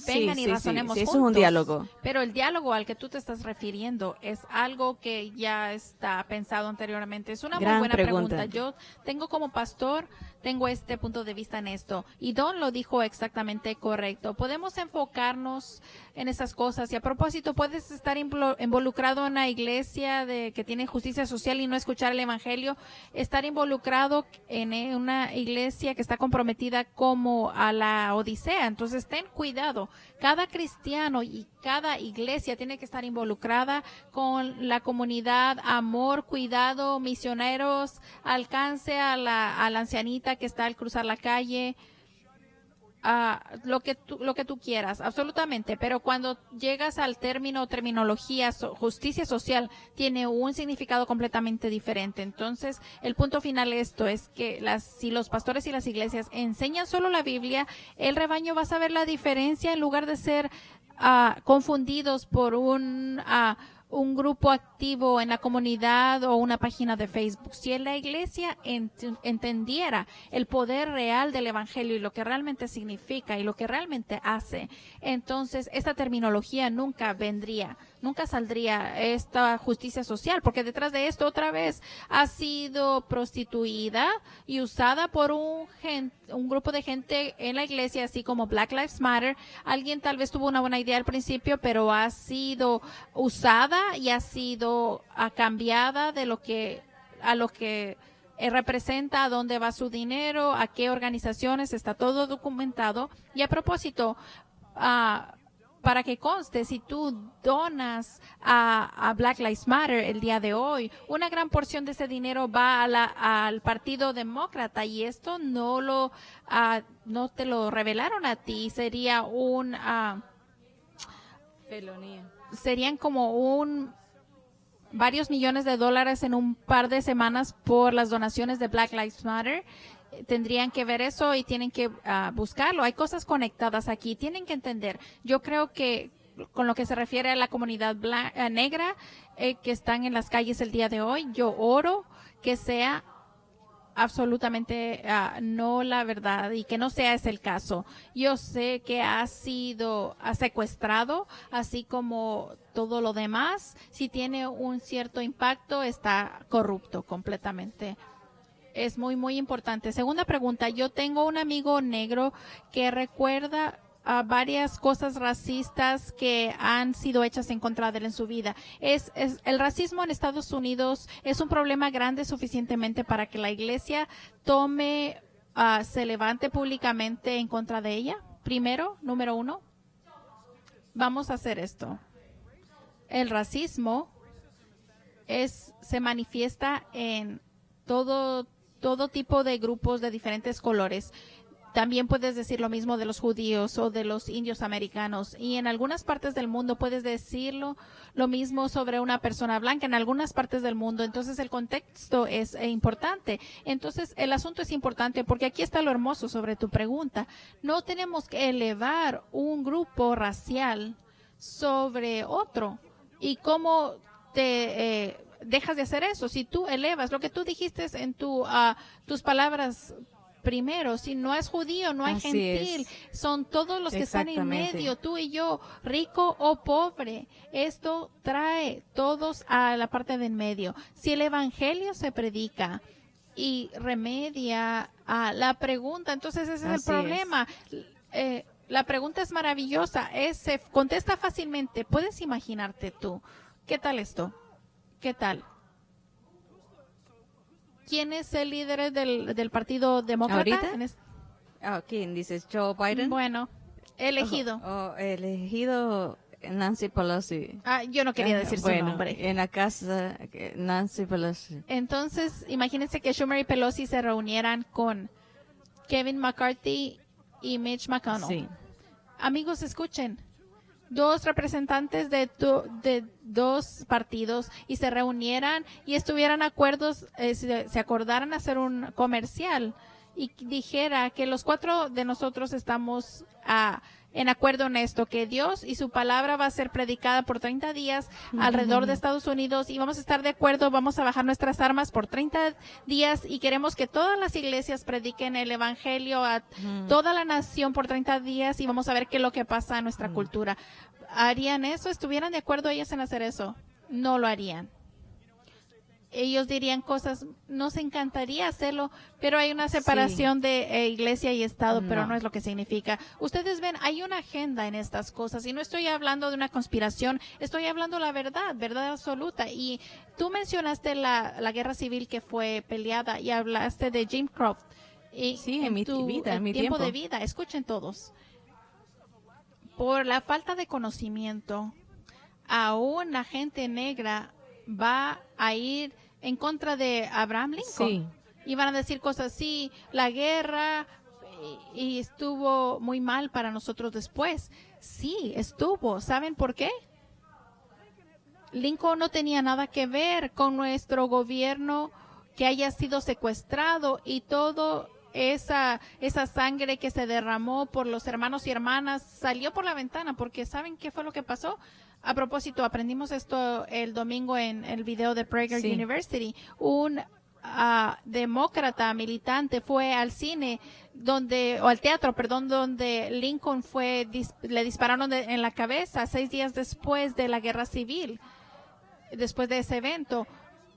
vengan y razonemos juntos. Eso es un diálogo. Pero el diálogo al que tú te estás refiriendo es algo que ya está pensado anteriormente. Es una muy buena pregunta. Yo tengo como pastor, tengo este punto de vista en esto. Y Don lo dijo exactamente correcto. Podemos enfocarnos en esas cosas. Y a propósito, puedes estar involucrado en una iglesia que tiene justicia social y no escuchar el evangelio. Estar involucrado en una iglesia que está comprometida como a la Odisea. Entonces, ten cuidado. Cada cristiano y cada iglesia tiene que estar involucrada con la comunidad, amor, cuidado, misioneros, alcance a la ancianita que está al cruzar la calle. Lo que tú quieras, absolutamente, pero cuando llegas al terminología, justicia social, tiene un significado completamente diferente. Entonces, el punto final de esto es que si los pastores y las iglesias enseñan solo la Biblia, el rebaño va a saber la diferencia en lugar de ser confundidos por un grupo activo en la comunidad o una página de Facebook. Si la iglesia entendiera el poder real del evangelio y lo que realmente significa y lo que realmente hace, entonces esta terminología nunca saldría esta justicia social, porque detrás de esto otra vez ha sido prostituida y usada por un grupo de gente en la iglesia, así como Black Lives Matter. Alguien tal vez tuvo una buena idea al principio, pero ha sido usada y ha sido cambiada a lo que representa, a dónde va su dinero, a qué organizaciones, está todo documentado. Y a propósito, para que conste, si tú donas a Black Lives Matter el día de hoy, una gran porción de ese dinero va al Partido Demócrata, y esto no te lo revelaron a ti. Sería felonía. Serían como varios millones de dólares en un par de semanas por las donaciones de Black Lives Matter. Tendrían que ver eso y tienen que buscarlo. Hay cosas conectadas aquí. Tienen que entender. Yo creo que con lo que se refiere a la comunidad negra que están en las calles el día de hoy, yo oro que sea absolutamente no la verdad y que no sea ese el caso. Yo sé que ha sido secuestrado, así como todo lo demás. Si tiene un cierto impacto, está corrupto completamente. Es muy, muy importante. Segunda pregunta. Yo tengo un amigo negro que recuerda varias cosas racistas que han sido hechas en contra de él en su vida. El racismo en Estados Unidos es un problema grande suficientemente para que la iglesia se levante públicamente en contra de ella. Primero, número uno, vamos a hacer esto. El racismo se manifiesta en todo tipo de grupos de diferentes colores. También puedes decir lo mismo de los judíos o de los indios americanos. Y en algunas partes del mundo puedes decirlo lo mismo sobre una persona blanca en algunas partes del mundo. Entonces el contexto es importante. Entonces el asunto es importante porque aquí está lo hermoso sobre tu pregunta. No tenemos que elevar un grupo racial sobre otro. ¿Y cómo te dejas de hacer eso? Si tú elevas lo que tú dijiste en tus palabras primero, si no es judío, no hay Así gentil, son todos los que están en medio, tú y yo, rico o pobre. Esto trae todos a la parte de en medio. Si el evangelio se predica y remedia a la pregunta, entonces ese es el problema. La pregunta es maravillosa, se contesta fácilmente. ¿Puedes imaginarte tú? ¿Qué tal esto? ¿Qué tal? ¿Quién es el líder del Partido Demócrata? ¿Ahorita? ¿Quién dices? ¿Joe Biden? Bueno, elegido. Elegido Nancy Pelosi. Yo no quería decir su nombre. En la casa, Nancy Pelosi. Entonces, imagínense que Schumer y Pelosi se reunieran con Kevin McCarthy y Mitch McConnell. Sí. Amigos, escuchen. Dos representantes de dos partidos y se reunieran y estuvieran acuerdos, se acordaran hacer un comercial y dijera que los cuatro de nosotros estamos en acuerdo en esto, que Dios y su palabra va a ser predicada por 30 días alrededor de Estados Unidos y vamos a estar de acuerdo, vamos a bajar nuestras armas por 30 días y queremos que todas las iglesias prediquen el evangelio a toda la nación por 30 días y vamos a ver qué es lo que pasa en nuestra cultura. ¿Harían eso? ¿Estuvieran de acuerdo ellos en hacer eso? No lo harían. Ellos dirían cosas, nos encantaría hacerlo, pero hay una separación de iglesia y Estado, pero no es lo que significa. Ustedes ven, hay una agenda en estas cosas y no estoy hablando de una conspiración, estoy hablando la verdad absoluta. Y tú mencionaste la guerra civil que fue peleada y hablaste de Jim Crow. Sí, en mi vida, en mi tiempo de vida. Escuchen todos. Por la falta de conocimiento, aún la gente negra va a ir en contra de Abraham Lincoln. Sí. Y van a decir cosas así, la guerra y estuvo muy mal para nosotros después. Sí, estuvo. ¿Saben por qué? Lincoln no tenía nada que ver con nuestro gobierno que haya sido secuestrado y todo esa sangre que se derramó por los hermanos y hermanas salió por la ventana, porque ¿saben qué fue lo que pasó? A propósito, aprendimos esto el domingo en el video de Prager University. Un demócrata militante fue al cine al teatro, donde Lincoln le dispararon en la cabeza 6 días después de la guerra civil, después de ese evento.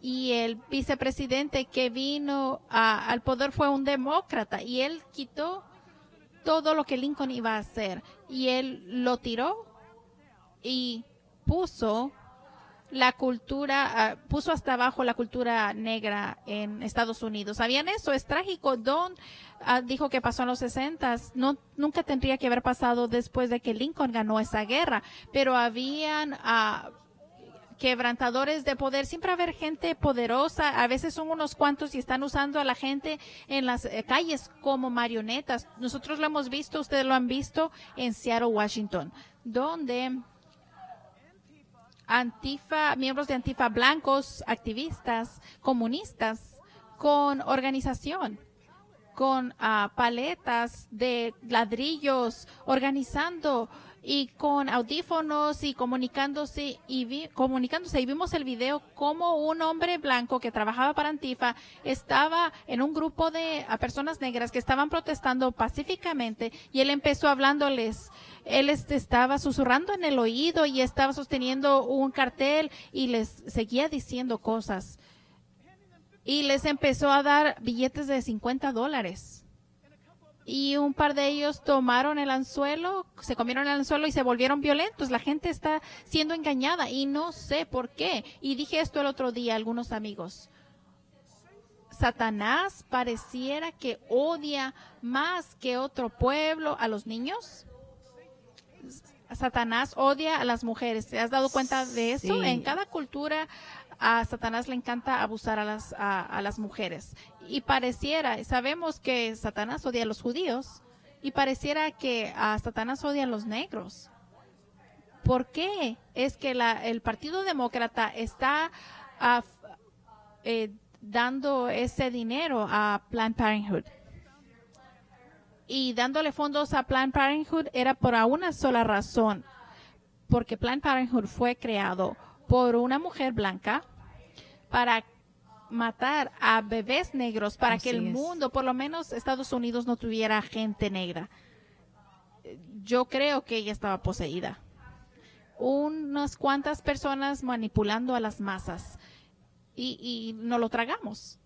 Y el vicepresidente que vino al poder fue un demócrata y él quitó todo lo que Lincoln iba a hacer y él lo tiró y puso la cultura, puso hasta abajo la cultura negra en Estados Unidos. ¿Sabían eso? Es trágico. Don dijo que pasó en los 60s. Nunca tendría que haber pasado después de que Lincoln ganó esa guerra, pero habían quebrantadores de poder. Siempre va a haber gente poderosa, a veces son unos cuantos y están usando a la gente en las calles como marionetas. Nosotros lo hemos visto, ustedes lo han visto en Seattle, Washington, donde Antifa, miembros de Antifa blancos, activistas, comunistas, con organización, con paletas de ladrillos, organizando y con audífonos y comunicándose y vimos el video como un hombre blanco que trabajaba para Antifa estaba en un grupo de personas negras que estaban protestando pacíficamente y él empezó hablándoles. Él estaba susurrando en el oído y estaba sosteniendo un cartel y les seguía diciendo cosas. Y les empezó a dar billetes de $50. Y un par de ellos tomaron el anzuelo, se comieron el anzuelo y se volvieron violentos. La gente está siendo engañada y no sé por qué. Y dije esto el otro día a algunos amigos. Satanás pareciera que odia más que otro pueblo a los niños. Satanás odia a las mujeres. ¿Te has dado cuenta de eso? Sí. En cada cultura a Satanás le encanta abusar a las mujeres. Y pareciera, sabemos que Satanás odia a los judíos y pareciera que a Satanás odia a los negros. ¿Por qué es que el Partido Demócrata está dando ese dinero a Planned Parenthood? Y dándole fondos a Planned Parenthood era por una sola razón, porque Planned Parenthood fue creado por una mujer blanca para matar a bebés negros, para que el mundo, por lo menos Estados Unidos, no tuviera gente negra. Yo creo que ella estaba poseída. Unas cuantas personas manipulando a las masas y no lo tragamos.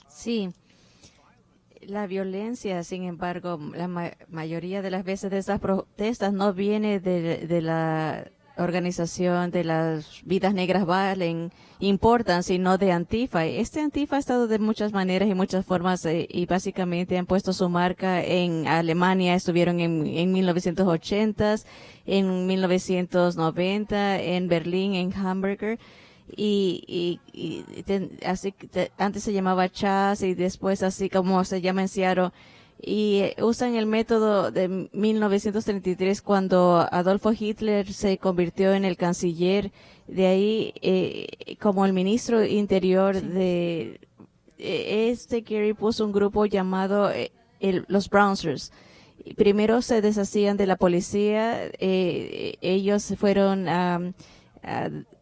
Sí. La violencia, sin embargo, la mayoría de las veces de esas protestas no viene de la organización de las vidas negras importan, sino de Antifa. Antifa ha estado de muchas maneras y muchas formas y básicamente han puesto su marca en Alemania, estuvieron en 1980s, en 1990, en Berlín, en Hamburger. Antes se llamaba Chas y después así como se llama en Seattle, y usan el método de 1933 cuando Adolfo Hitler se convirtió en el canciller, de ahí como el ministro interior de Gary puso un grupo llamado los Bouncers. Primero se deshacían de la policía, ellos fueron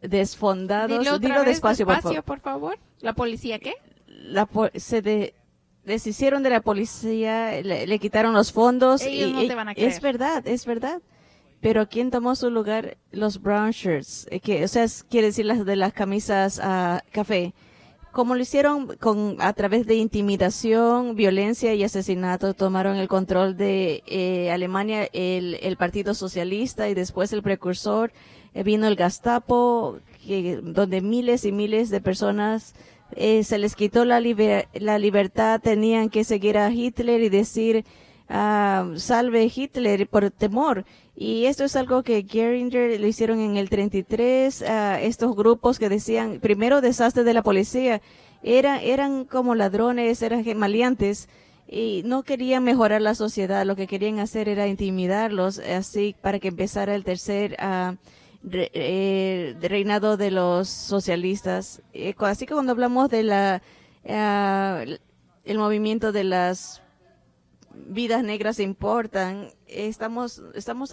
desfondados. Dilo despacio, por favor. ¿La policía qué? Deshicieron de la policía, le quitaron los fondos. Ellos no te van a creer. Es verdad. Pero ¿quién tomó su lugar? Los brown shirts, quiere decir las de las camisas café. Como lo hicieron a través de intimidación, violencia y asesinato, tomaron el control de Alemania, el Partido Socialista y después el precursor. Vino el Gestapo, donde miles y miles de personas se les quitó la libertad, tenían que seguir a Hitler y decir salve Hitler por temor. Y esto es algo que Göringer lo hicieron en el 33, estos grupos que decían, primero desastre de la policía, eran como ladrones, eran maleantes y no querían mejorar la sociedad, lo que querían hacer era intimidarlos, así para que empezara el tercer reinado de los socialistas. Así que cuando hablamos de el movimiento de las vidas negras importan, estamos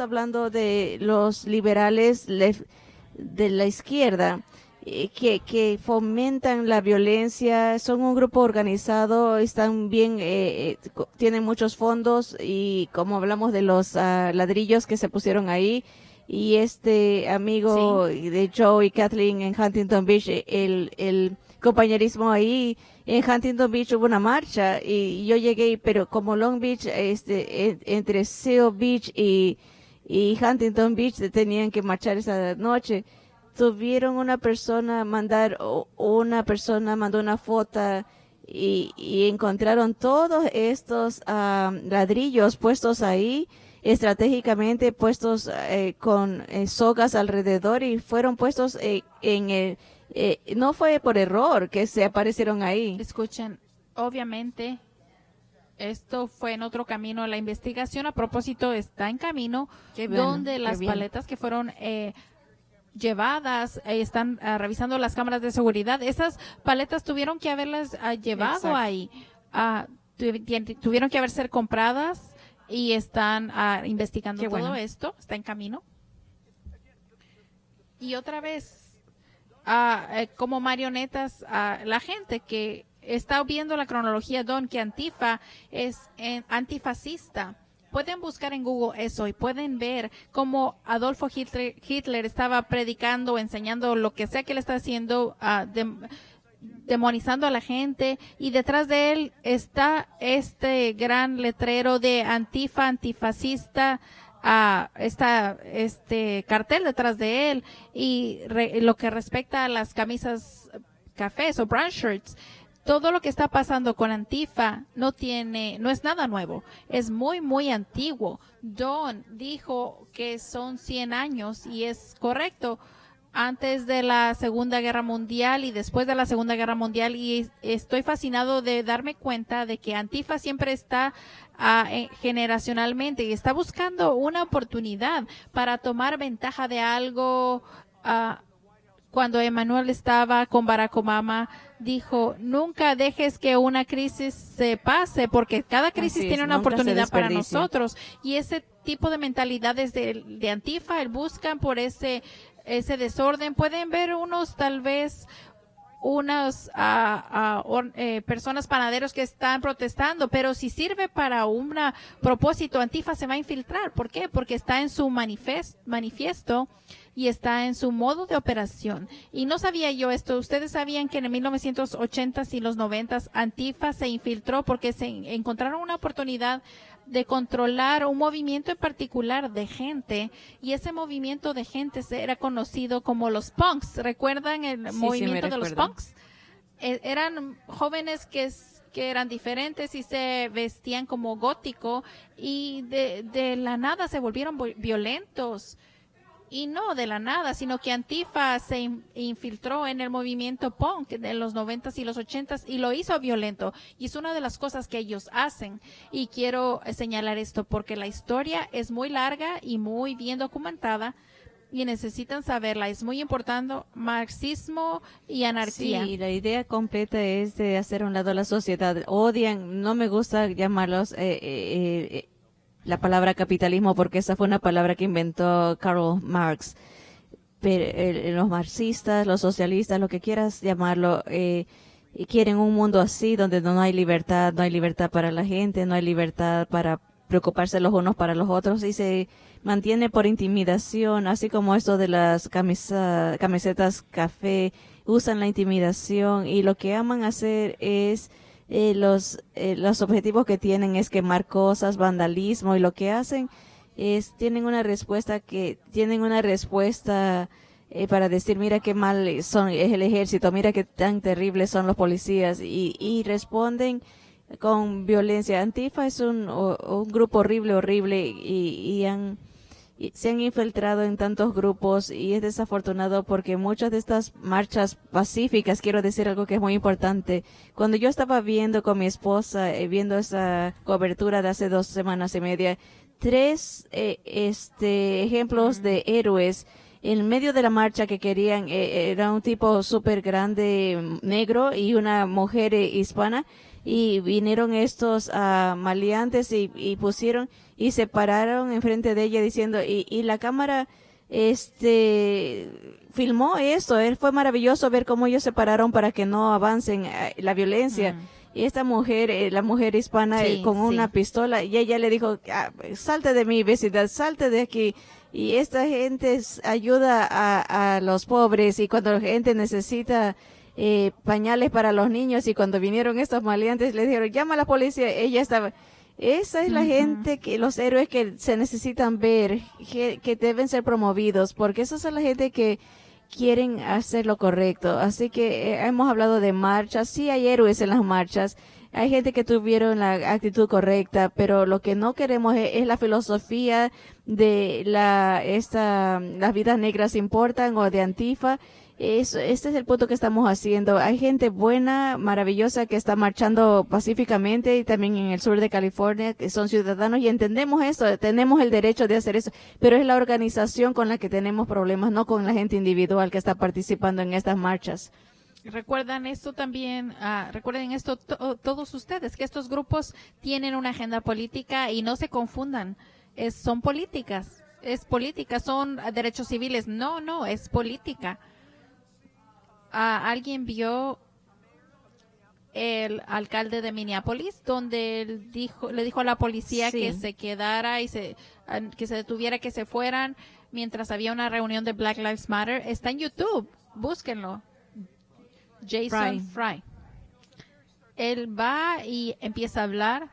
hablando de los liberales de la izquierda que fomentan la violencia, son un grupo organizado, están bien, tienen muchos fondos y como hablamos de los ladrillos que se pusieron ahí, y amigo de Joe y Kathleen en Huntington Beach, el compañerismo ahí, en Huntington Beach hubo una marcha y yo llegué, pero como Long Beach, entre Seal Beach y Huntington Beach tenían que marchar esa noche. Tuvieron una persona mandó una foto y encontraron todos estos ladrillos puestos ahí, estratégicamente puestos con sogas alrededor y fueron puestos no fue por error que se aparecieron ahí. Escuchen, obviamente esto fue en otro camino. La investigación a propósito está en camino, donde las paletas que fueron llevadas, están revisando las cámaras de seguridad. Esas paletas tuvieron que haberlas llevado Exacto. ahí. Tuvieron que haber ser compradas y están investigando Qué todo bueno. esto. Está en camino. Y otra vez, como marionetas, la gente que está viendo la cronología, Don, que Antifa es antifascista. Pueden buscar en Google eso y pueden ver cómo Adolfo Hitler estaba predicando, enseñando lo que sea que él está haciendo, demonizando a la gente, y detrás de él está este gran letrero de Antifa, antifascista, está este cartel detrás de él, y lo que respecta a las camisas cafés o brown shirts, todo lo que está pasando con Antifa no es nada nuevo, es muy, muy antiguo. Don dijo que son 100 años y es correcto. Antes de la Segunda Guerra Mundial y después de la Segunda Guerra Mundial, y estoy fascinado de darme cuenta de que Antifa siempre está generacionalmente y está buscando una oportunidad para tomar ventaja de algo. Cuando Emmanuel estaba con Barack Obama, dijo, nunca dejes que una crisis se pase, porque cada crisis Así es, tiene una nunca se oportunidad para desperdicia. nosotros. Y ese tipo de mentalidades de Antifa, buscan por ese desorden. Pueden ver tal vez unas personas panaderos que están protestando, pero si sirve para un propósito, Antifa se va a infiltrar. ¿Por qué? Porque está en su manifiesto y está en su modo de operación. Y no sabía yo esto. Ustedes sabían que en el 1980s y los 90s Antifa se infiltró porque se encontraron una oportunidad de controlar un movimiento en particular de gente, y ese movimiento de gente era conocido como los punks. ¿Recuerdan el movimiento de los punks? Eran jóvenes que eran diferentes y se vestían como gótico, y de la nada se volvieron violentos. Y no de la nada, sino que Antifa se infiltró en el movimiento punk de los 90s y los 80s y lo hizo violento. Y es una de las cosas que ellos hacen. Y quiero señalar esto porque la historia es muy larga y muy bien documentada y necesitan saberla. Es muy importante, marxismo y anarquía. Sí, la idea completa es de hacer a un lado a la sociedad. Odian, no me gusta llamarlos la palabra capitalismo, porque esa fue una palabra que inventó Karl Marx. Pero los marxistas, los socialistas, lo que quieras llamarlo, quieren un mundo así, donde no hay libertad para la gente, no hay libertad para preocuparse los unos para los otros, y se mantiene por intimidación, así como esto de las camisetas café, usan la intimidación, y lo que aman hacer es los objetivos que tienen es quemar cosas, vandalismo, y lo que hacen es tienen una respuesta para decir, mira qué mal es el ejército, mira qué tan terribles son los policías, y responden con violencia. Antifa es un grupo horrible, y se han infiltrado en tantos grupos, y es desafortunado porque muchas de estas marchas pacíficas, quiero decir algo que es muy importante. Cuando yo estaba viendo con mi esposa, viendo esa cobertura de hace 2 semanas y media, 3 ejemplos de héroes en medio de la marcha que querían, era un tipo súper grande, negro, y una mujer hispana, y vinieron estos maleantes y pusieron y se pararon enfrente de ella diciendo, y la cámara filmó esto. Fue maravilloso ver cómo ellos se pararon para que no avancen la violencia. Y esta mujer, la mujer hispana, con una pistola, y ella le dijo, salte de mi vecindad, salte de aquí. Y esta gente ayuda a los pobres, y cuando la gente necesita pañales para los niños, y cuando vinieron estos maleantes le dijeron, llama a la policía, ella estaba. Esa es la gente, los héroes que se necesitan ver, que deben ser promovidos, porque esa es la gente que quieren hacer lo correcto. Así que hemos hablado de marchas, sí hay héroes en las marchas, hay gente que tuvieron la actitud correcta, pero lo que no queremos es la filosofía de las vidas negras importan, o de Antifa. Este es el punto que estamos haciendo. Hay gente buena, maravillosa, que está marchando pacíficamente y también en el sur de California, que son ciudadanos y entendemos eso, tenemos el derecho de hacer eso, pero es la organización con la que tenemos problemas, no con la gente individual que está participando en estas marchas. Recuerdan esto también, recuerden esto todos ustedes, que estos grupos tienen una agenda política y no se confundan, son políticas, es política, son derechos civiles, no, es política. Alguien vio el alcalde de Minneapolis, donde él le dijo a la policía Sí. que se quedara y que se detuviera, que se fueran, mientras había una reunión de Black Lives Matter. Está en YouTube, búsquenlo. Jason Fry. Él va y empieza a hablar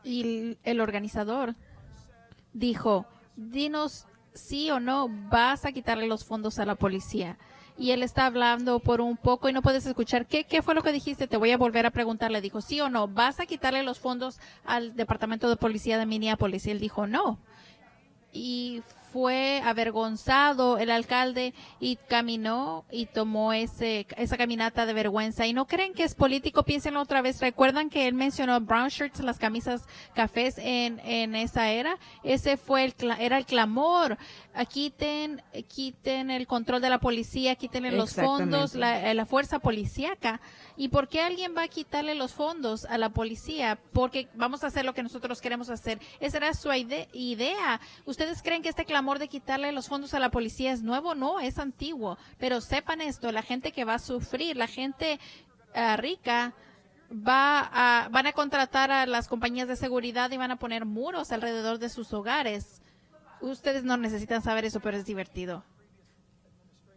y el organizador dijo, dinos sí o no vas a quitarle los fondos a la policía. Y él está hablando por un poco y no puedes escuchar. ¿Qué fue lo que dijiste? Te voy a volver a preguntar. Le dijo, sí o no, vas a quitarle los fondos al departamento de policía de Minneapolis. Y él dijo, no. Y fue avergonzado el alcalde y caminó y tomó esa caminata de vergüenza. Y no creen que es político, piénsenlo otra vez. ¿Recuerdan que él mencionó brown shirts, las camisas cafés en esa era? Ese fue era el clamor. Quiten el control de la policía, quítenle los fondos, la fuerza policíaca. ¿Y por qué alguien va a quitarle los fondos a la policía? Porque vamos a hacer lo que nosotros queremos hacer. Esa era su idea. ¿Ustedes creen que este clamor de quitarle los fondos a la policía es nuevo? No, es antiguo. Pero sepan esto, la gente que va a sufrir, la gente rica, van a contratar a las compañías de seguridad y van a poner muros alrededor de sus hogares. Ustedes no necesitan saber eso, pero es divertido.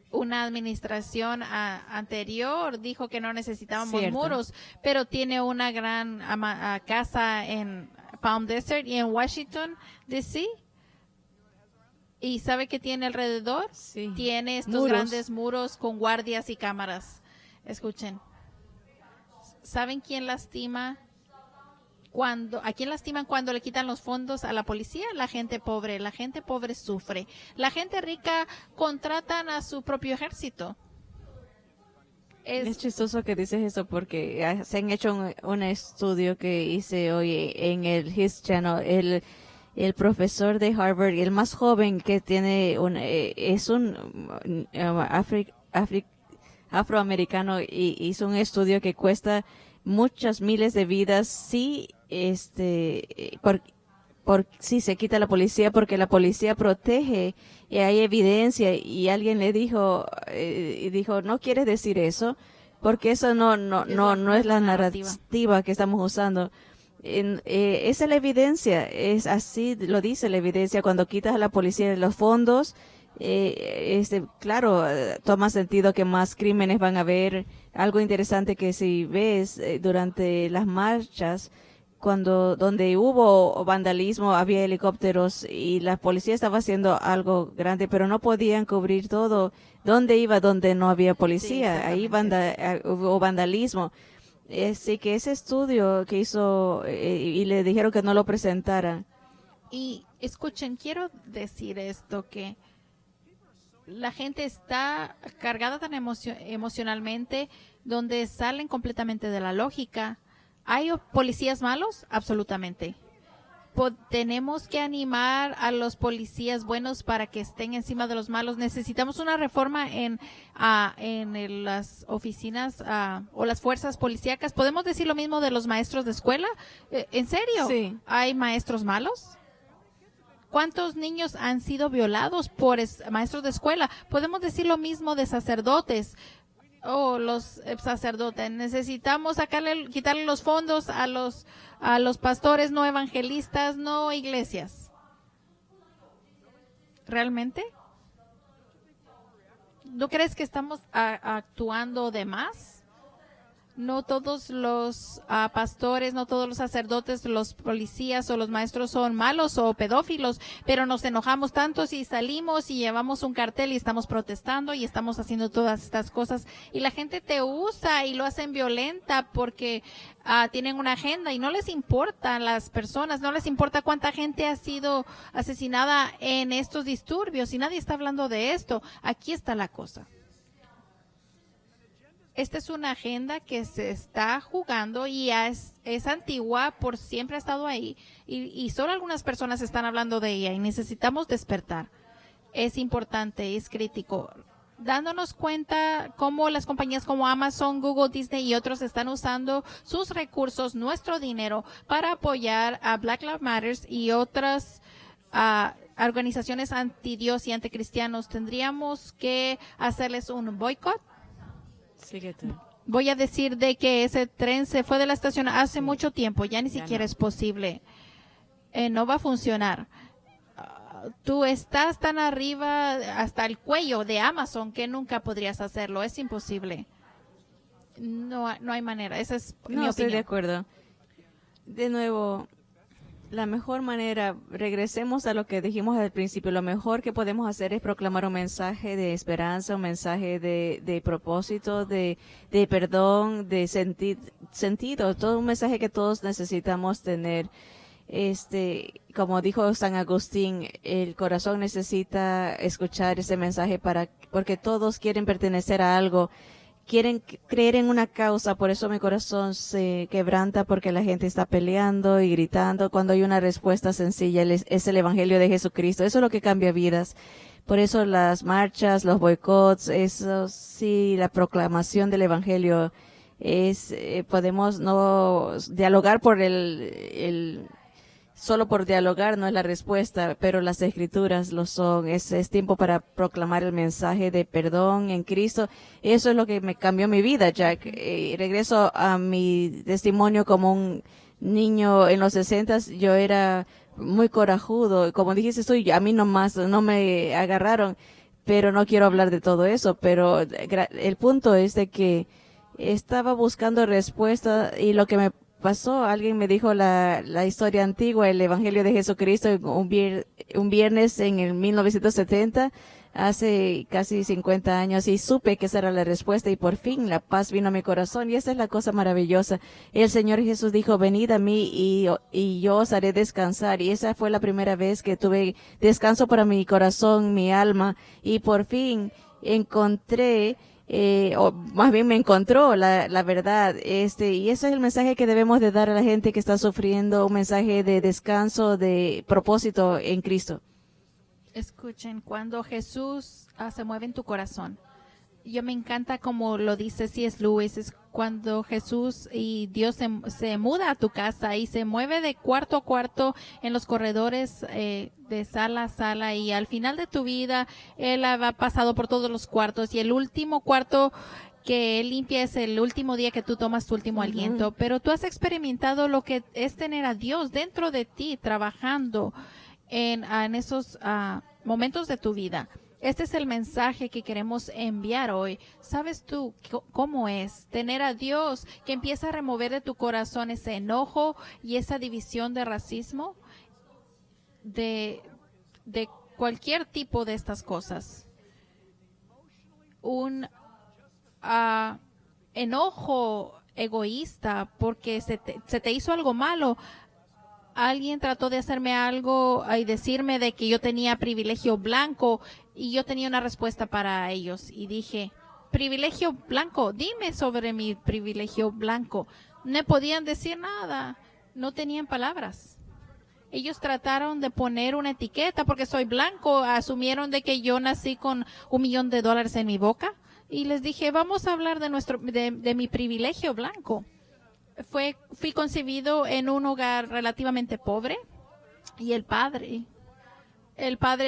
Una administración anterior dijo que no necesitábamos muros, pero tiene una gran casa en Palm Desert y en Washington, D.C. ¿Y sabe qué tiene alrededor? Sí. Tiene estos grandes muros con guardias y cámaras. Escuchen. ¿Saben quién lastima? ¿A quién lastiman cuando le quitan los fondos a la policía? La gente pobre. La gente pobre sufre. La gente rica contratan a su propio ejército. Es chistoso que dices eso porque se han hecho un estudio que hice hoy en el His Channel. El profesor de Harvard, el más joven que tiene es un afroamericano y hizo un estudio que cuesta muchas miles de vidas si si se quita la policía, porque la policía protege y hay evidencia, y alguien le dijo no quieres decir eso porque eso no es la narrativa que estamos usando. Esa es la evidencia, es así, lo dice la evidencia. Cuando quitas a la policía de los fondos, claro, toma sentido que más crímenes van a haber. Algo interesante que si ves durante las marchas, donde hubo vandalismo, había helicópteros y la policía estaba haciendo algo grande, pero no podían cubrir todo. ¿Dónde iba donde no había policía? Ahí hubo vandalismo. Sí, que ese estudio que hizo y le dijeron que no lo presentara. Y escuchen, quiero decir esto, que la gente está cargada tan emocionalmente, donde salen completamente de la lógica. ¿Hay policías malos? Absolutamente. Tenemos que animar a los policías buenos para que estén encima de los malos. Necesitamos una reforma en las oficinas o las fuerzas policíacas. ¿Podemos decir lo mismo de los maestros de escuela? ¿En serio? Sí. ¿Hay maestros malos? ¿Cuántos niños han sido violados por maestros de escuela? ¿Podemos decir lo mismo de sacerdotes? Los sacerdotes. Necesitamos quitarle los fondos a los pastores no evangelistas, no iglesias. ¿Realmente? ¿No crees que estamos actuando de más? No todos los pastores, no todos los sacerdotes, los policías o los maestros son malos o pedófilos, pero nos enojamos tanto si salimos y llevamos un cartel y estamos protestando y estamos haciendo todas estas cosas y la gente te usa y lo hacen violenta porque tienen una agenda y no les importa a las personas, no les importa cuánta gente ha sido asesinada en estos disturbios y nadie está hablando de esto. Aquí está la cosa. Esta es una agenda que se está jugando y es antigua, por siempre ha estado ahí y solo algunas personas están hablando de ella y necesitamos despertar. Es importante, es crítico. Dándonos cuenta cómo las compañías como Amazon, Google, Disney y otros están usando sus recursos, nuestro dinero, para apoyar a Black Lives Matter y otras organizaciones antidios y anticristianos. Tendríamos que hacerles un boicot. Voy a decir de que ese tren se fue de la estación hace mucho tiempo, ya ni siquiera es posible. No va a funcionar. Tú estás tan arriba hasta el cuello de Amazon que nunca podrías hacerlo, es imposible. No hay manera, esa es mi opinión. Estoy de acuerdo. De nuevo, la mejor manera, regresemos a lo que dijimos al principio, lo mejor que podemos hacer es proclamar un mensaje de esperanza, un mensaje de propósito, de perdón, de sentido, todo un mensaje que todos necesitamos tener. Como dijo San Agustín, el corazón necesita escuchar ese mensaje porque todos quieren pertenecer a algo. Quieren creer en una causa, por eso mi corazón se quebranta porque la gente está peleando y gritando cuando hay una respuesta sencilla, es el Evangelio de Jesucristo. Eso es lo que cambia vidas. Por eso las marchas, los boicots, eso sí, la proclamación del Evangelio podemos no dialogar solo por dialogar no es la respuesta, pero las escrituras lo son. Es tiempo para proclamar el mensaje de perdón en Cristo. Eso es lo que me cambió mi vida, Jack. Regreso a mi testimonio como un niño en los 60s. Yo era muy corajudo. Como dijiste tú, a mí nomás no me agarraron, pero no quiero hablar de todo eso. Pero el punto es de que estaba buscando respuesta y lo que me pasó, alguien me dijo la historia antigua, el Evangelio de Jesucristo, un viernes en el 1970, hace casi 50 años, y supe que esa era la respuesta y por fin la paz vino a mi corazón y esa es la cosa maravillosa. El Señor Jesús dijo, venid a mí y yo os haré descansar, y esa fue la primera vez que tuve descanso para mi corazón, mi alma, y por fin encontré o más bien me encontró la verdad, y ese es el mensaje que debemos de dar a la gente que está sufriendo, un mensaje de descanso, de propósito en Cristo. Escuchen, cuando Jesús se mueve en tu corazón, yo me encanta como lo dice C.S. Lewis, es cuando Jesús y Dios se muda a tu casa y se mueve de cuarto a cuarto en los corredores de sala a sala, y al final de tu vida Él ha pasado por todos los cuartos y el último cuarto que Él limpia es el último día que tú tomas tu último aliento, pero tú has experimentado lo que es tener a Dios dentro de ti trabajando en esos momentos de tu vida. Este es el mensaje que queremos enviar hoy. ¿Sabes tú cómo es tener a Dios que empieza a remover de tu corazón ese enojo y esa división de racismo? De cualquier tipo de estas cosas. Un enojo egoísta porque se te hizo algo malo. Alguien trató de hacerme algo y decirme de que yo tenía privilegio blanco y yo tenía una respuesta para ellos y dije, privilegio blanco, dime sobre mi privilegio blanco. No podían decir nada, no tenían palabras. Ellos trataron de poner una etiqueta porque soy blanco, asumieron de que yo nací con $1 millón en mi boca y les dije, vamos a hablar de mi privilegio blanco. Fui concebido en un hogar relativamente pobre y el padre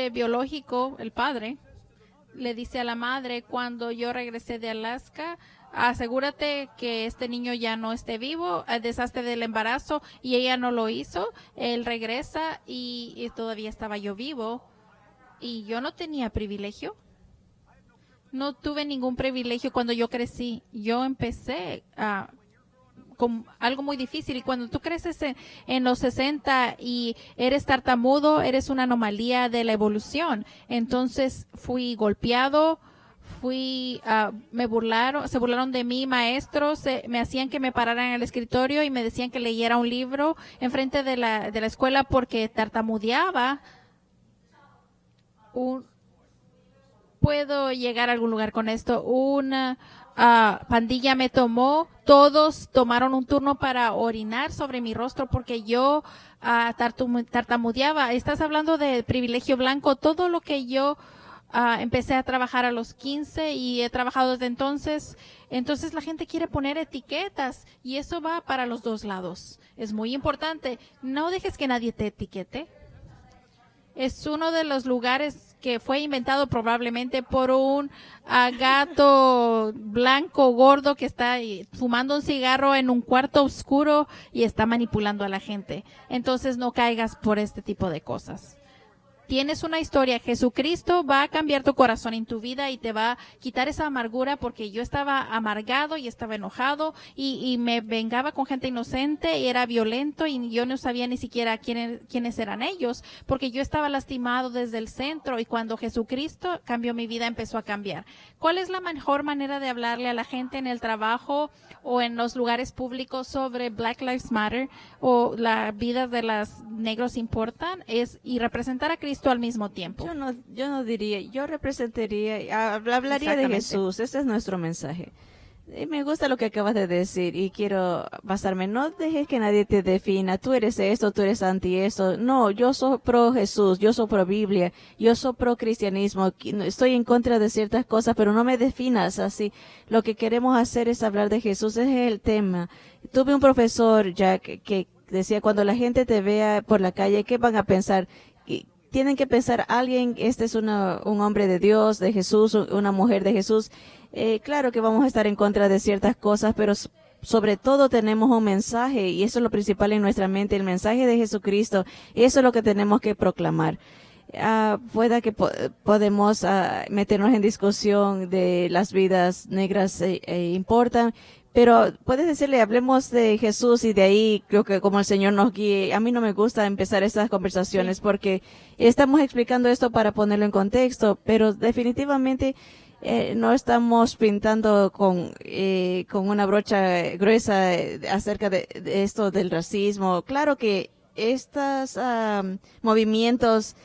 biológico, le dice a la madre cuando yo regresé de Alaska, asegúrate que este niño ya no esté vivo, deshazte del embarazo, y ella no lo hizo. Él regresa y todavía estaba yo vivo y yo no tenía privilegio. No tuve ningún privilegio cuando yo crecí. Yo empecé algo muy difícil. Y cuando tú creces en los 60 y eres tartamudo, eres una anomalía de la evolución. Entonces fui golpeado, se burlaron de mí maestros, me hacían que me pararan en el escritorio y me decían que leyera un libro enfrente de la escuela porque tartamudeaba. Puedo llegar a algún lugar con esto. Una pandilla me tomó, todos tomaron un turno para orinar sobre mi rostro porque yo tartamudeaba. Estás hablando de privilegio blanco, todo lo que yo empecé a trabajar a los 15 y he trabajado desde entonces. Entonces la gente quiere poner etiquetas y eso va para los dos lados. Es muy importante. No dejes que nadie te etiquete. Es uno de los lugares que fue inventado probablemente por un gato blanco gordo que está fumando un cigarro en un cuarto oscuro y está manipulando a la gente. Entonces no caigas por este tipo de cosas. Tienes una historia. Jesucristo va a cambiar tu corazón en tu vida y te va a quitar esa amargura porque yo estaba amargado y estaba enojado y me vengaba con gente inocente y era violento y yo no sabía ni siquiera quiénes eran ellos porque yo estaba lastimado desde el centro y cuando Jesucristo cambió mi vida empezó a cambiar. ¿Cuál es la mejor manera de hablarle a la gente en el trabajo o en los lugares públicos sobre Black Lives Matter o la vida de los negros importan? Y representar a Cristo al mismo tiempo. Yo no diría, yo representaría, hablaría de Jesús. Ese es nuestro mensaje. Y me gusta lo que acabas de decir y quiero basarme. No dejes que nadie te defina. Tú eres esto, tú eres anti esto. No, yo soy pro Jesús, yo soy pro Biblia, yo soy pro cristianismo. Estoy en contra de ciertas cosas, pero no me definas así. Lo que queremos hacer es hablar de Jesús. Ese es el tema. Tuve un profesor, Jack, que decía, cuando la gente te vea por la calle, ¿qué van a pensar? Tienen que pensar, este es un hombre de Dios, de Jesús, una mujer de Jesús. Claro que vamos a estar en contra de ciertas cosas, pero sobre todo tenemos un mensaje y eso es lo principal en nuestra mente, el mensaje de Jesucristo. Y eso es lo que tenemos que proclamar. Pueda que podemos meternos en discusión de las vidas negras importan, pero puedes decirle, hablemos de Jesús y de ahí creo que como el Señor nos guíe. A mí no me gusta empezar estas conversaciones porque estamos explicando esto para ponerlo en contexto, pero definitivamente no estamos pintando con una brocha gruesa acerca de esto del racismo. Claro que estos movimientos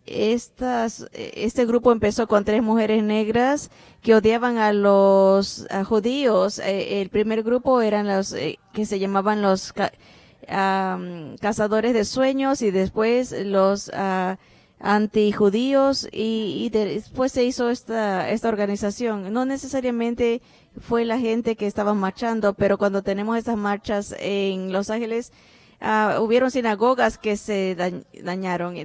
este grupo empezó con 3 mujeres negras que odiaban a los judíos. El primer grupo eran los que se llamaban los cazadores de sueños y después los antijudíos y después se hizo esta organización. No necesariamente fue la gente que estaba marchando, pero cuando tenemos estas marchas en Los Ángeles, hubieron sinagogas que se dañaron.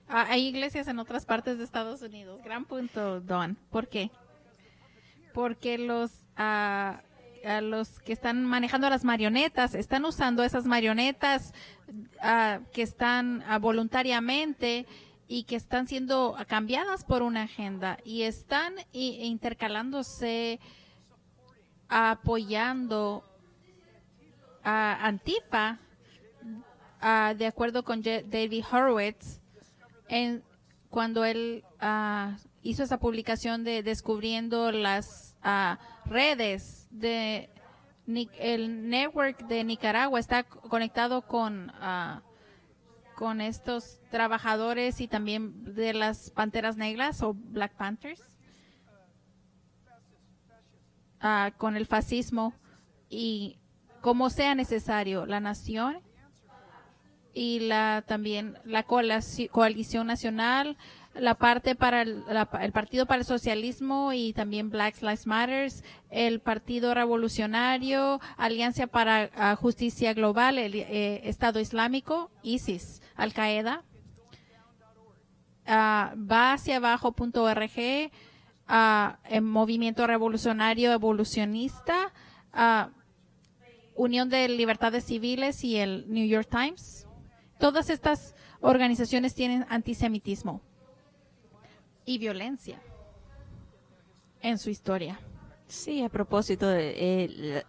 Hay iglesias en otras partes de Estados Unidos. Gran punto, Don. ¿Por qué? Porque los que están manejando las marionetas están usando esas marionetas que están voluntariamente y que están siendo cambiadas por una agenda y están intercalándose apoyando a Antifa, de acuerdo con David Horowitz, cuando él hizo esa publicación de descubriendo las redes de el network de Nicaragua está conectado con estos trabajadores y también de las Panteras Negras o Black Panthers, con el fascismo y como sea necesario, la nación y también la coalición nacional, la parte para el Partido para el Socialismo y también Black Lives Matter, el Partido Revolucionario, Alianza para Justicia Global, el Estado Islámico, ISIS, Al Qaeda, va hacia abajo.org, el Movimiento Revolucionario Evolucionista, Unión de Libertades Civiles y el New York Times. Todas estas organizaciones tienen antisemitismo y violencia en su historia. Sí, a propósito, el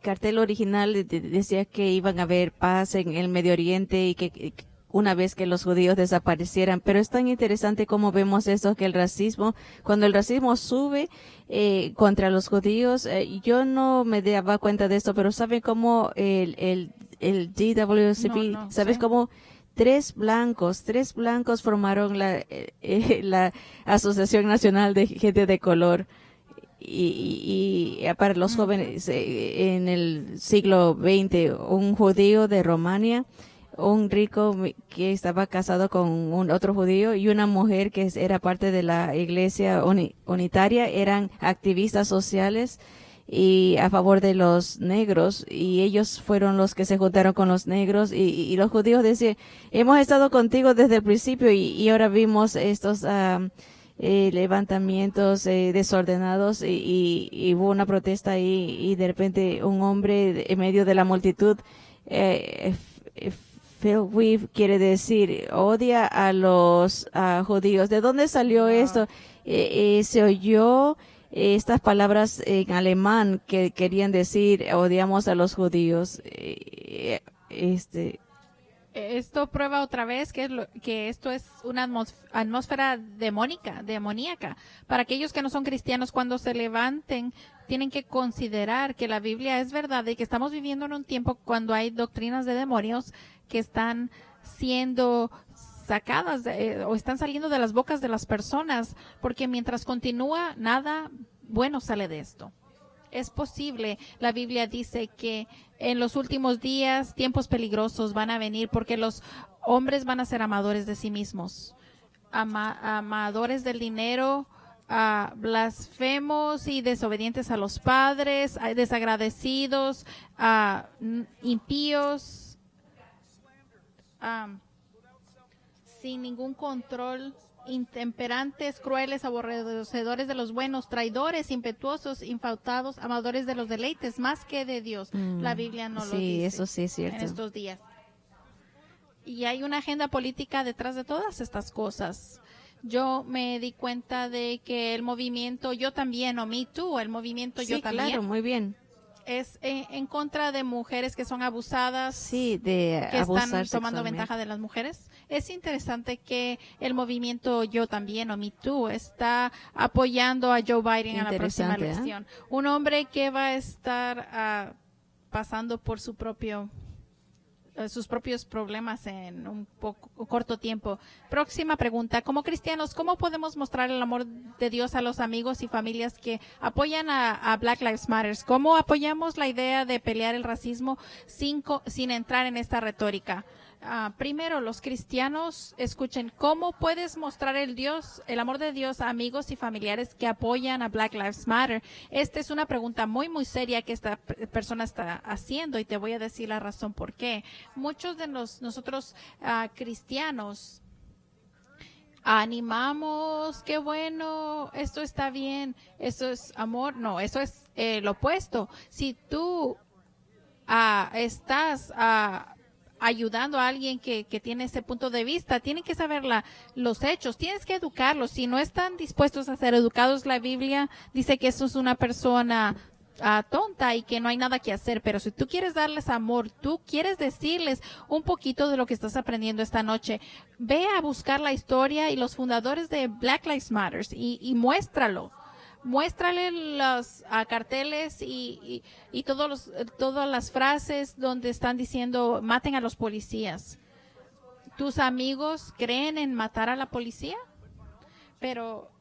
cartel original decía que iban a haber paz en el Medio Oriente y que una vez que los judíos desaparecieran. Pero es tan interesante como vemos eso, que el racismo, cuando el racismo sube contra los judíos, yo no me daba cuenta de esto, pero ¿saben cómo el DWCP, No, sabes sí. cómo tres blancos formaron la Asociación Nacional de Gente de Color? Y para los jóvenes en el siglo XX, un judío de Romania, un rico que estaba casado con un otro judío y una mujer que era parte de la iglesia unitaria, eran activistas sociales y a favor de los negros, y ellos fueron los que se juntaron con los negros, y los judíos decían, hemos estado contigo desde el principio, y ahora vimos estos levantamientos desordenados, y hubo una protesta ahí, y de repente un hombre en medio de la multitud, Phil Weave quiere decir, odia a los judíos. ¿De dónde salió esto? Se oyó estas palabras en alemán que querían decir, odiamos a los judíos. Esto prueba otra vez que esto es una atmósfera demoníaca. Para aquellos que no son cristianos, cuando se levanten, tienen que considerar que la Biblia es verdad y que estamos viviendo en un tiempo cuando hay doctrinas de demonios que están siendo sacadas o están saliendo de las bocas de las personas, porque mientras continúa, nada bueno sale de esto. Es posible, la Biblia dice que en los últimos días tiempos peligrosos van a venir porque los hombres van a ser amadores de sí mismos, amadores del dinero, blasfemos y desobedientes a los padres, desagradecidos, impíos, sin ningún control, intemperantes, crueles, aborrecedores de los buenos, traidores, impetuosos, infautados, amadores de los deleites, más que de Dios. La Biblia no lo dice. Sí, eso sí es cierto. En estos días. Y hay una agenda política detrás de todas estas cosas. Yo me di cuenta de que el movimiento Yo También, o Me Too, el movimiento Yo También. Sí, claro, muy bien. Es en contra de mujeres que son abusadas, sí, de que abusar están tomando ventaja de las mujeres. Es interesante que el movimiento Yo También, o Me Too, está apoyando a Joe Biden en la próxima elección. Un hombre que va a estar pasando por sus propios problemas en un corto tiempo. Próxima pregunta. Como cristianos, ¿cómo podemos mostrar el amor de Dios a los amigos y familias que apoyan a Black Lives Matter? ¿Cómo apoyamos la idea de pelear el racismo sin entrar en esta retórica? Primero, los cristianos, escuchen, ¿cómo puedes mostrar el amor de Dios a amigos y familiares que apoyan a Black Lives Matter? Esta es una pregunta muy, muy seria que esta persona está haciendo, y te voy a decir la razón por qué. Muchos de nosotros cristianos animamos, qué bueno, esto está bien, eso es amor. No, eso es lo opuesto. Si tú estás ayudando a alguien que tiene ese punto de vista, tienen que saber los hechos, tienes que educarlos. Si no están dispuestos a ser educados, la Biblia dice que eso es una persona tonta y que no hay nada que hacer. Pero si tú quieres darles amor, tú quieres decirles un poquito de lo que estás aprendiendo esta noche, ve a buscar la historia y los fundadores de Black Lives Matter y muéstralo. Muéstrale los carteles y todas las frases donde están diciendo maten a los policías. ¿Tus amigos creen en matar a la policía? Pero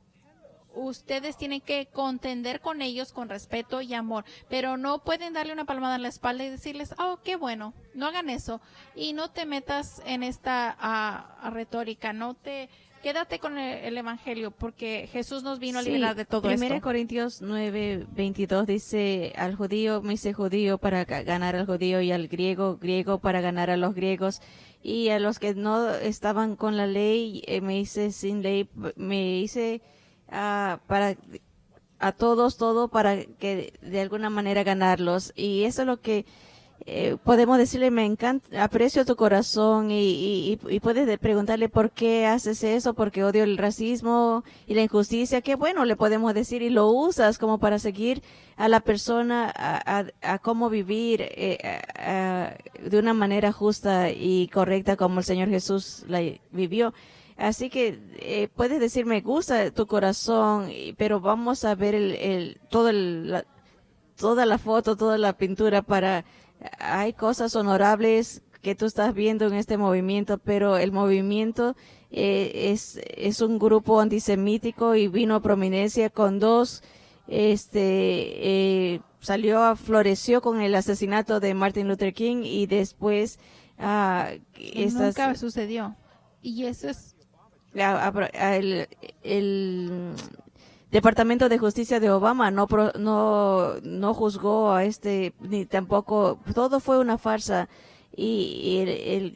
ustedes tienen que contender con ellos con respeto y amor, pero no pueden darle una palmada en la espalda y decirles, oh, qué bueno, no hagan eso. Y no te metas en esta retórica, quédate con el evangelio, porque Jesús nos vino a liberar de todo esto. 1 Corintios 9:22 dice, al judío me hice judío para ganar al judío, y al griego para ganar a los griegos, y a los que no estaban con la ley me hice sin ley, me hice para a todos todo, para que de alguna manera ganarlos. Y eso es lo que podemos decirle, me encanta, aprecio tu corazón y puedes preguntarle por qué haces eso, porque odio el racismo y la injusticia. Qué bueno, le podemos decir, y lo usas como para seguir a la persona a cómo vivir de una manera justa y correcta como el Señor Jesús la vivió. Así que puedes decir, me gusta tu corazón, pero vamos a ver toda la foto, toda la pintura hay cosas honorables que tú estás viendo en este movimiento, pero el movimiento es un grupo antisemítico y vino a prominencia con floreció con el asesinato de Martin Luther King y después nunca sucedió. Y eso es el Departamento de Justicia de Obama no juzgó ni tampoco, todo fue una farsa. Y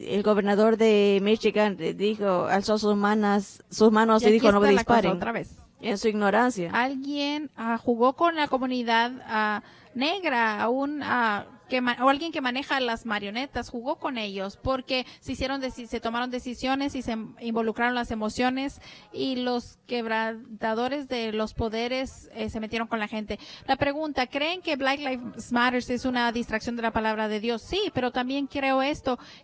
el gobernador de Michigan alzó sus manos y dijo, no me disparen. Otra vez. En su ignorancia. Alguien jugó con la comunidad negra, o alguien que maneja las marionetas, jugó con ellos porque se tomaron decisiones y se involucraron las emociones, y los quebrantadores de los poderes se metieron con la gente. La pregunta, ¿creen que Black Lives Matter es una distracción de la palabra de Dios? Sí, pero también creo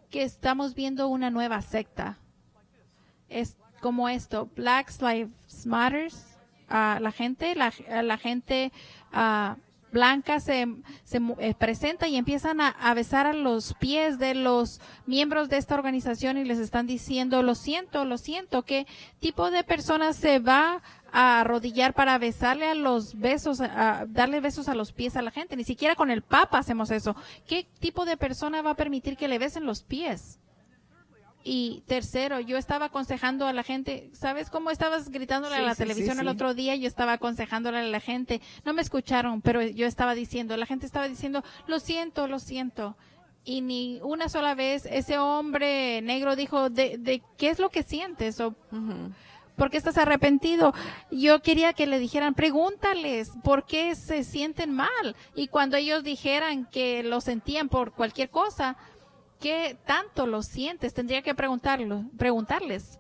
que estamos viendo una nueva secta. Es como esto, Black Lives Matter, la gente blanca se presenta y empiezan a besar a los pies de los miembros de esta organización y les están diciendo, lo siento, ¿qué tipo de persona se va a arrodillar para besarle darle besos a los pies a la gente? Ni siquiera con el Papa hacemos eso. ¿Qué tipo de persona va a permitir que le besen los pies? Y tercero, yo estaba aconsejando a la gente, ¿sabes cómo estabas gritándole a la televisión el otro día? Yo estaba aconsejándole a la gente, no me escucharon, pero yo estaba diciendo, la gente estaba diciendo, lo siento. Y ni una sola vez ese hombre negro dijo, de ¿qué es lo que sientes? O, ¿por qué estás arrepentido? Yo quería que le dijeran, pregúntales, ¿por qué se sienten mal? Y cuando ellos dijeran que lo sentían por cualquier cosa, ¿qué tanto lo sientes? Tendría que preguntarles.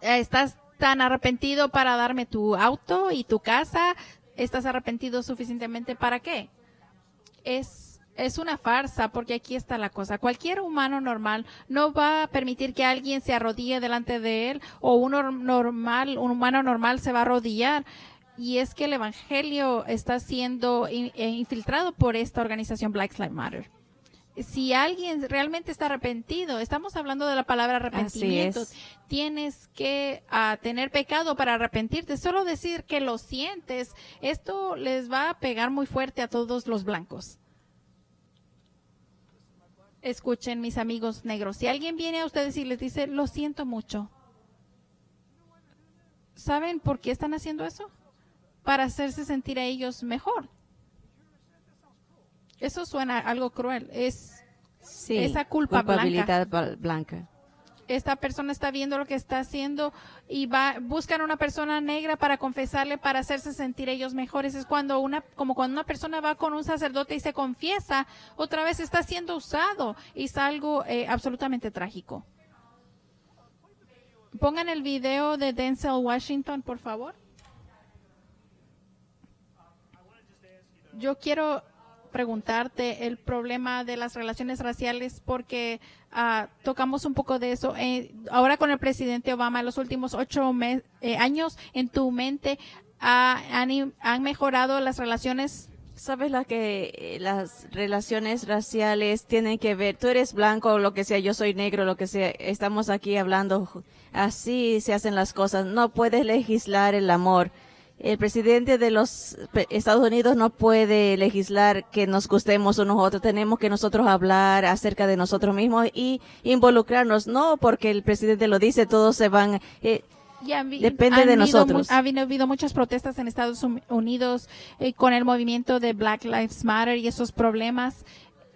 ¿Estás tan arrepentido para darme tu auto y tu casa? ¿Estás arrepentido suficientemente para qué? Es una farsa, porque aquí está la cosa. Cualquier humano normal no va a permitir que alguien se arrodille delante de él, o un humano normal se va a arrodillar. Y es que el evangelio está siendo infiltrado por esta organización Black Lives Matter. Si alguien realmente está arrepentido, estamos hablando de la palabra arrepentimiento, tienes que tener pecado para arrepentirte. Solo decir que lo sientes, esto les va a pegar muy fuerte a todos los blancos. Escuchen, mis amigos negros, si alguien viene a ustedes y les dice, lo siento mucho, ¿saben por qué están haciendo eso? Para hacerse sentir a ellos mejor. Eso suena algo cruel. Esa culpabilidad blanca. Esta persona está viendo lo que está haciendo y buscan una persona negra para confesarle, para hacerse sentir ellos mejores. Es como cuando una persona va con un sacerdote y se confiesa, otra vez está siendo usado, y es algo absolutamente trágico. Pongan el video de Denzel Washington, por favor. Yo quiero preguntarte el problema de las relaciones raciales, porque tocamos un poco de eso. Ahora con el presidente Obama, en los últimos 8 años, en tu mente, ¿han mejorado las relaciones? Sabes que las relaciones raciales tienen que ver, tú eres blanco o lo que sea, yo soy negro, lo que sea, estamos aquí hablando, así se hacen las cosas, no puedes legislar el amor. El presidente de los Estados Unidos no puede legislar que nos gustemos unos a otros. Tenemos que nosotros hablar acerca de nosotros mismos y involucrarnos. No porque el presidente lo dice, todos se van. Depende de nosotros. Ha habido muchas protestas en Estados Unidos con el movimiento de Black Lives Matter y esos problemas.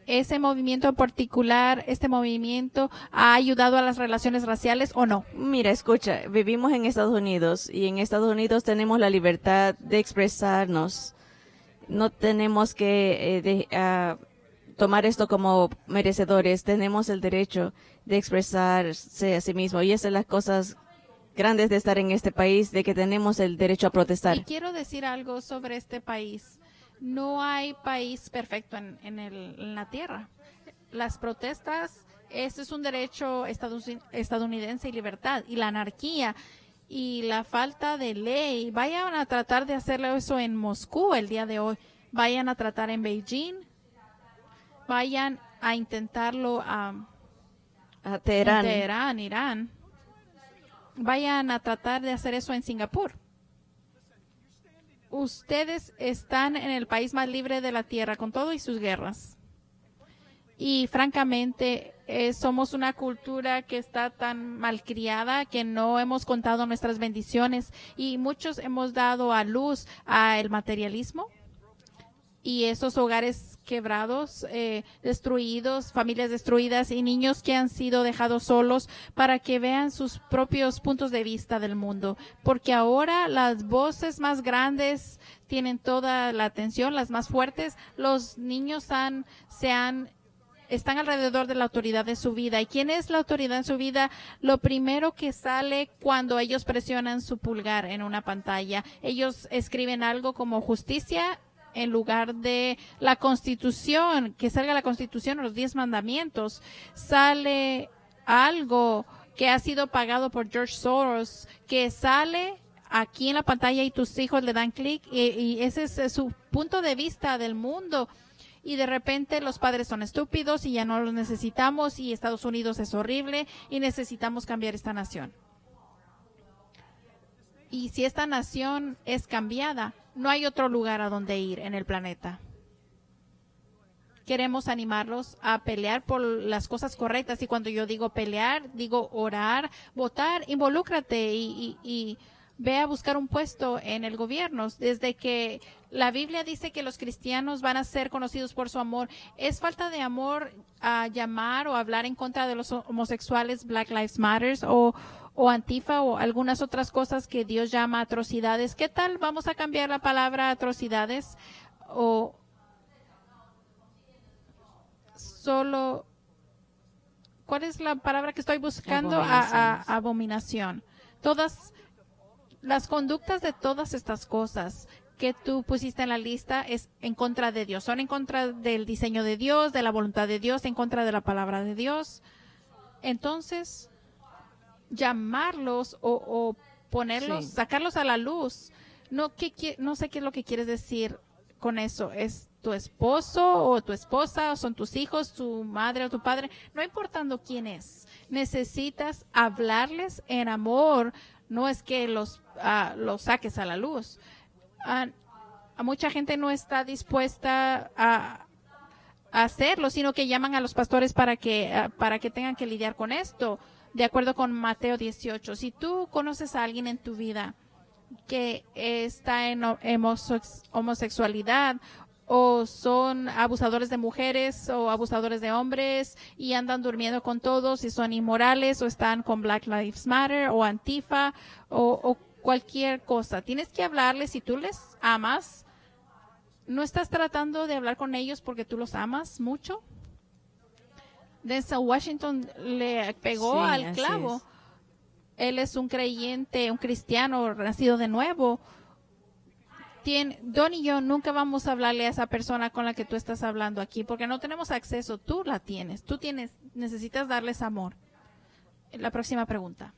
¿Ese movimiento en particular, este movimiento, ha ayudado a las relaciones raciales o no? Mira, escucha, vivimos en Estados Unidos y en Estados Unidos tenemos la libertad de expresarnos. No tenemos que tomar esto como merecedores. Tenemos el derecho de expresarse a sí mismo. Y esas son las cosas grandes de estar en este país, de que tenemos el derecho a Y protestar. quiero decir algo sobre este país. No hay país perfecto en la tierra. Las protestas, este es un derecho estadounidense y libertad. Y la anarquía y la falta de ley, vayan a tratar de hacerlo eso en Moscú el día de hoy. Vayan a tratar en Beijing. Vayan a intentarlo A en Teherán. Teherán, Irán. Vayan a tratar de hacer eso en Singapur. Ustedes están en el país más libre de la tierra con todo y sus guerras. Y francamente, somos una cultura que está tan malcriada que no hemos contado nuestras bendiciones y muchos hemos dado a luz al materialismo. Y esos hogares quebrados, destruidos, familias destruidas y niños que han sido dejados solos para que vean sus propios puntos de vista del mundo. Porque ahora las voces más grandes tienen toda la atención, las más fuertes. Los niños están alrededor de la autoridad de su vida. ¿Y quién es la autoridad en su vida? Lo primero que sale cuando ellos presionan su pulgar en una pantalla. Ellos escriben algo como justicia en lugar de la Constitución, que salga la Constitución o los 10 mandamientos. Sale algo que ha sido pagado por George Soros, que sale aquí en la pantalla y tus hijos le dan clic y ese es su punto de vista del mundo. Y de repente los padres son estúpidos y ya no los necesitamos y Estados Unidos es horrible y necesitamos cambiar esta nación. Y si esta nación es cambiada, no hay otro lugar a donde ir en el planeta. Queremos animarlos a pelear por las cosas correctas. Y cuando yo digo pelear, digo orar, votar, involúcrate y ve a buscar un puesto en el gobierno. Desde que la Biblia dice que los cristianos van a ser conocidos por su amor, es falta de amor a llamar o hablar en contra de los homosexuales, Black Lives Matter o Antifa o algunas otras cosas que Dios llama atrocidades. ¿Qué tal? Vamos a cambiar la palabra atrocidades o solo, ¿cuál es la palabra que estoy buscando? Abominación. Todas las conductas de todas estas cosas que tú pusiste en la lista es en contra de Dios. Son en contra del diseño de Dios, de la voluntad de Dios, en contra de la palabra de Dios. Entonces, llamarlos o ponerlos, Sí. sacarlos a la luz. No sé qué es lo que quieres decir con eso. ¿Es tu esposo o tu esposa o son tus hijos, tu madre o tu padre? No importando quién es. Necesitas hablarles en amor. No es que los saques a la luz. A mucha gente no está dispuesta a hacerlo, sino que llaman a los pastores para que tengan que lidiar con esto. De acuerdo con Mateo 18, si tú conoces a alguien en tu vida que está en homosexualidad o son abusadores de mujeres o abusadores de hombres y andan durmiendo con todos y son inmorales o están con Black Lives Matter o Antifa o cualquier cosa, tienes que hablarles. Si tú les amas, ¿no estás tratando de hablar con ellos porque tú los amas mucho? Denzel Washington le pegó Sí, al así clavo. es. Él es un creyente, un cristiano nacido de nuevo. Don y yo nunca vamos a hablarle a esa persona con la que tú estás hablando aquí porque no tenemos acceso. Tú la tienes. Necesitas darles amor. La próxima pregunta.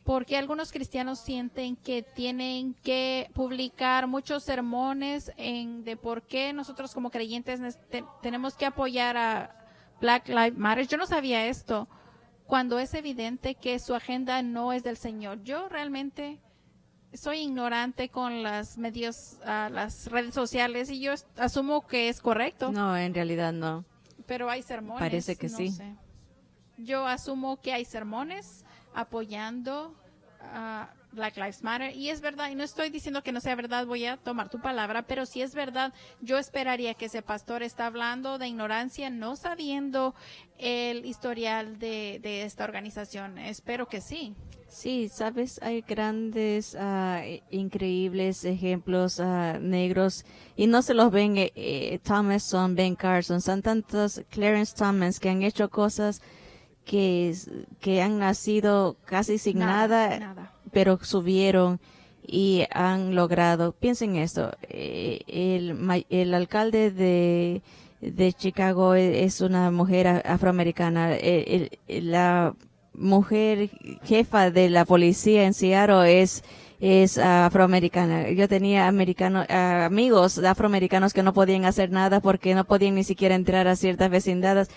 Porque algunos cristianos sienten que tienen que publicar muchos sermones de por qué nosotros como creyentes tenemos que apoyar a Black Lives Matter. Yo no sabía esto cuando es evidente que su agenda no es del Señor. Yo realmente soy ignorante con las las redes sociales y yo asumo que es correcto. No, en realidad no. Pero hay sermones. Parece que no sí. sé. Yo asumo que hay sermones apoyando Black Lives Matter. Y es verdad, y no estoy diciendo que no sea verdad, voy a tomar tu palabra, pero si es verdad, yo esperaría que ese pastor está hablando de ignorancia, no sabiendo el historial de esta organización. Espero que sí. Sí, sabes, hay grandes, increíbles ejemplos negros y no se los ven Thomason, Ben Carson, son tantos Clarence Thomas que han hecho cosas que han nacido casi sin nada, pero subieron y han logrado. Piensen esto, el alcalde de Chicago es una mujer afroamericana, la mujer jefa de la policía en Seattle es afroamericana. Yo tenía amigos afroamericanos que no podían hacer nada porque no podían ni siquiera entrar a ciertas vecindades.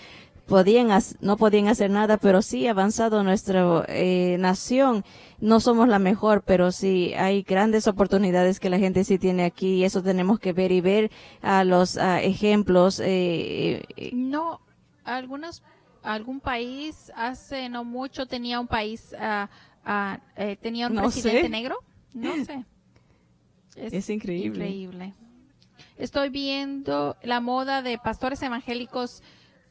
No podían hacer nada, pero sí ha avanzado nuestra nación. No somos la mejor, pero sí hay grandes oportunidades que la gente sí tiene aquí y eso tenemos que ver y ver a los ejemplos. No, algún país hace no mucho tenía un país, tenía un No presidente sé. negro. No sé. Es increíble. Increíble. Estoy viendo la moda de pastores evangélicos.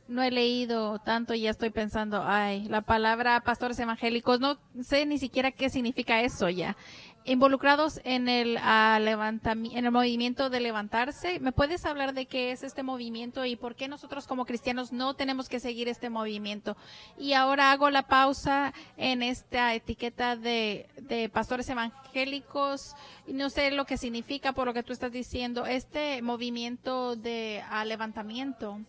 No he leído tanto y ya estoy pensando, ay, la palabra pastores evangélicos, no sé ni siquiera qué significa eso ya. Involucrados en el en el movimiento de levantarse. ¿Me puedes hablar de qué es este movimiento y por qué nosotros como cristianos no tenemos que seguir este movimiento? Y ahora hago la pausa en esta etiqueta de pastores evangélicos. No sé lo que significa por lo que tú estás diciendo. Este movimiento de levantamiento.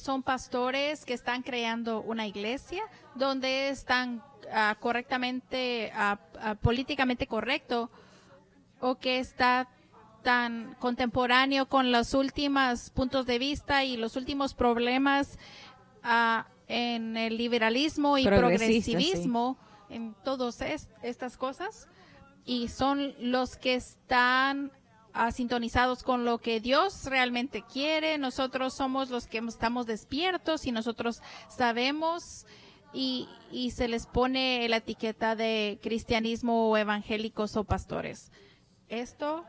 Son pastores que están creando una iglesia donde están correctamente, políticamente correcto, o que está tan contemporáneo con los últimos puntos de vista y los últimos problemas en el liberalismo y progresivismo, sí, en todas estas cosas, y son los que están sintonizados con lo que Dios realmente quiere. Nosotros somos los que estamos despiertos y nosotros sabemos, y se les pone la etiqueta de cristianismo o evangélicos o pastores. Esto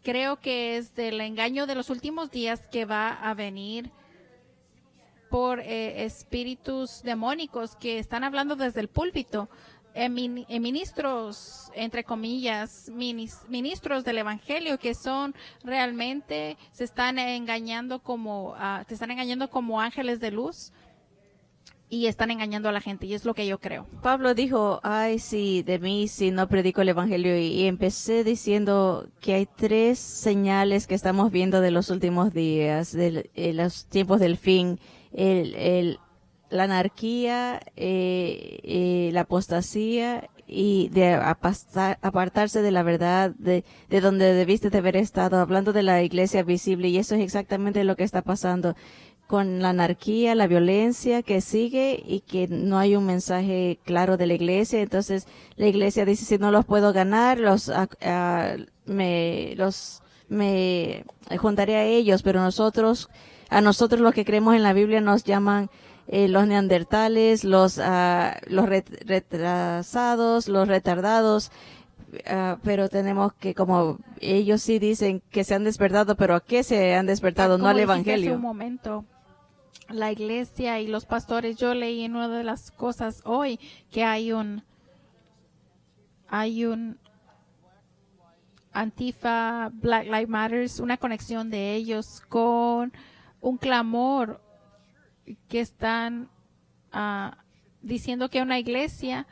creo que es del engaño de los últimos días que va a venir por espíritus demónicos que están hablando desde el púlpito. Ministros, entre comillas, ministros del evangelio que son realmente te están engañando como ángeles de luz y están engañando a la gente, y es lo que yo creo. Pablo dijo, ay, sí, de mí si no predico el evangelio, y empecé diciendo que hay 3 señales que estamos viendo de los últimos días, de los tiempos del fin, la anarquía, la apostasía y de apartarse de la verdad, de donde debiste de haber estado, hablando de la iglesia visible, y eso es exactamente lo que está pasando con la anarquía, la violencia que sigue y que no hay un mensaje claro de la iglesia. Entonces la iglesia dice, si no los puedo ganar, me juntaré a ellos, pero a nosotros los que creemos en la Biblia nos llaman los neandertales, los retrasados, los retardados, pero tenemos que, como ellos sí dicen que se han despertado, pero ¿a qué se han despertado? No al evangelio. Hace un momento, la iglesia y los pastores, yo leí en una de las cosas hoy que hay un Antifa, Black Lives Matter, una conexión de ellos con un clamor que están diciendo que una iglesia,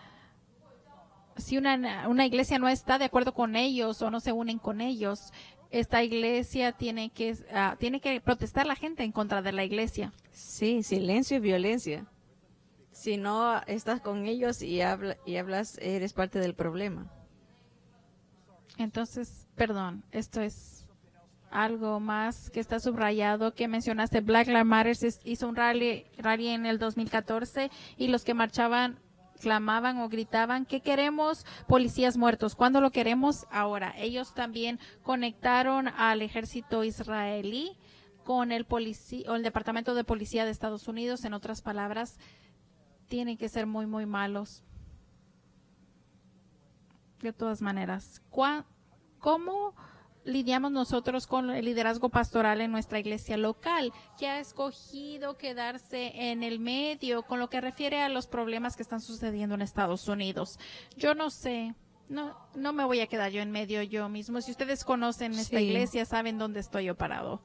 si una iglesia no está de acuerdo con ellos o no se unen con ellos, esta iglesia tiene que protestar la gente en contra de la iglesia. Sí, silencio y violencia. Si no estás con ellos y hablas, eres parte del problema. Entonces, perdón, esto es algo más que está subrayado, que mencionaste. Black Lives Matter hizo un rally en el 2014 y los que marchaban clamaban o gritaban que queremos policías muertos. ¿Cuándo lo queremos? Ahora. Ellos también conectaron al ejército israelí con el Departamento de Policía de Estados Unidos. En otras palabras, tienen que ser muy, muy malos. De todas maneras, ¿cómo lidiamos nosotros con el liderazgo pastoral en nuestra iglesia local, que ha escogido quedarse en el medio con lo que refiere a los problemas que están sucediendo en Estados Unidos? Yo no sé. No me voy a quedar yo en medio yo mismo. Si ustedes conocen esta Sí. iglesia, saben dónde estoy yo parado.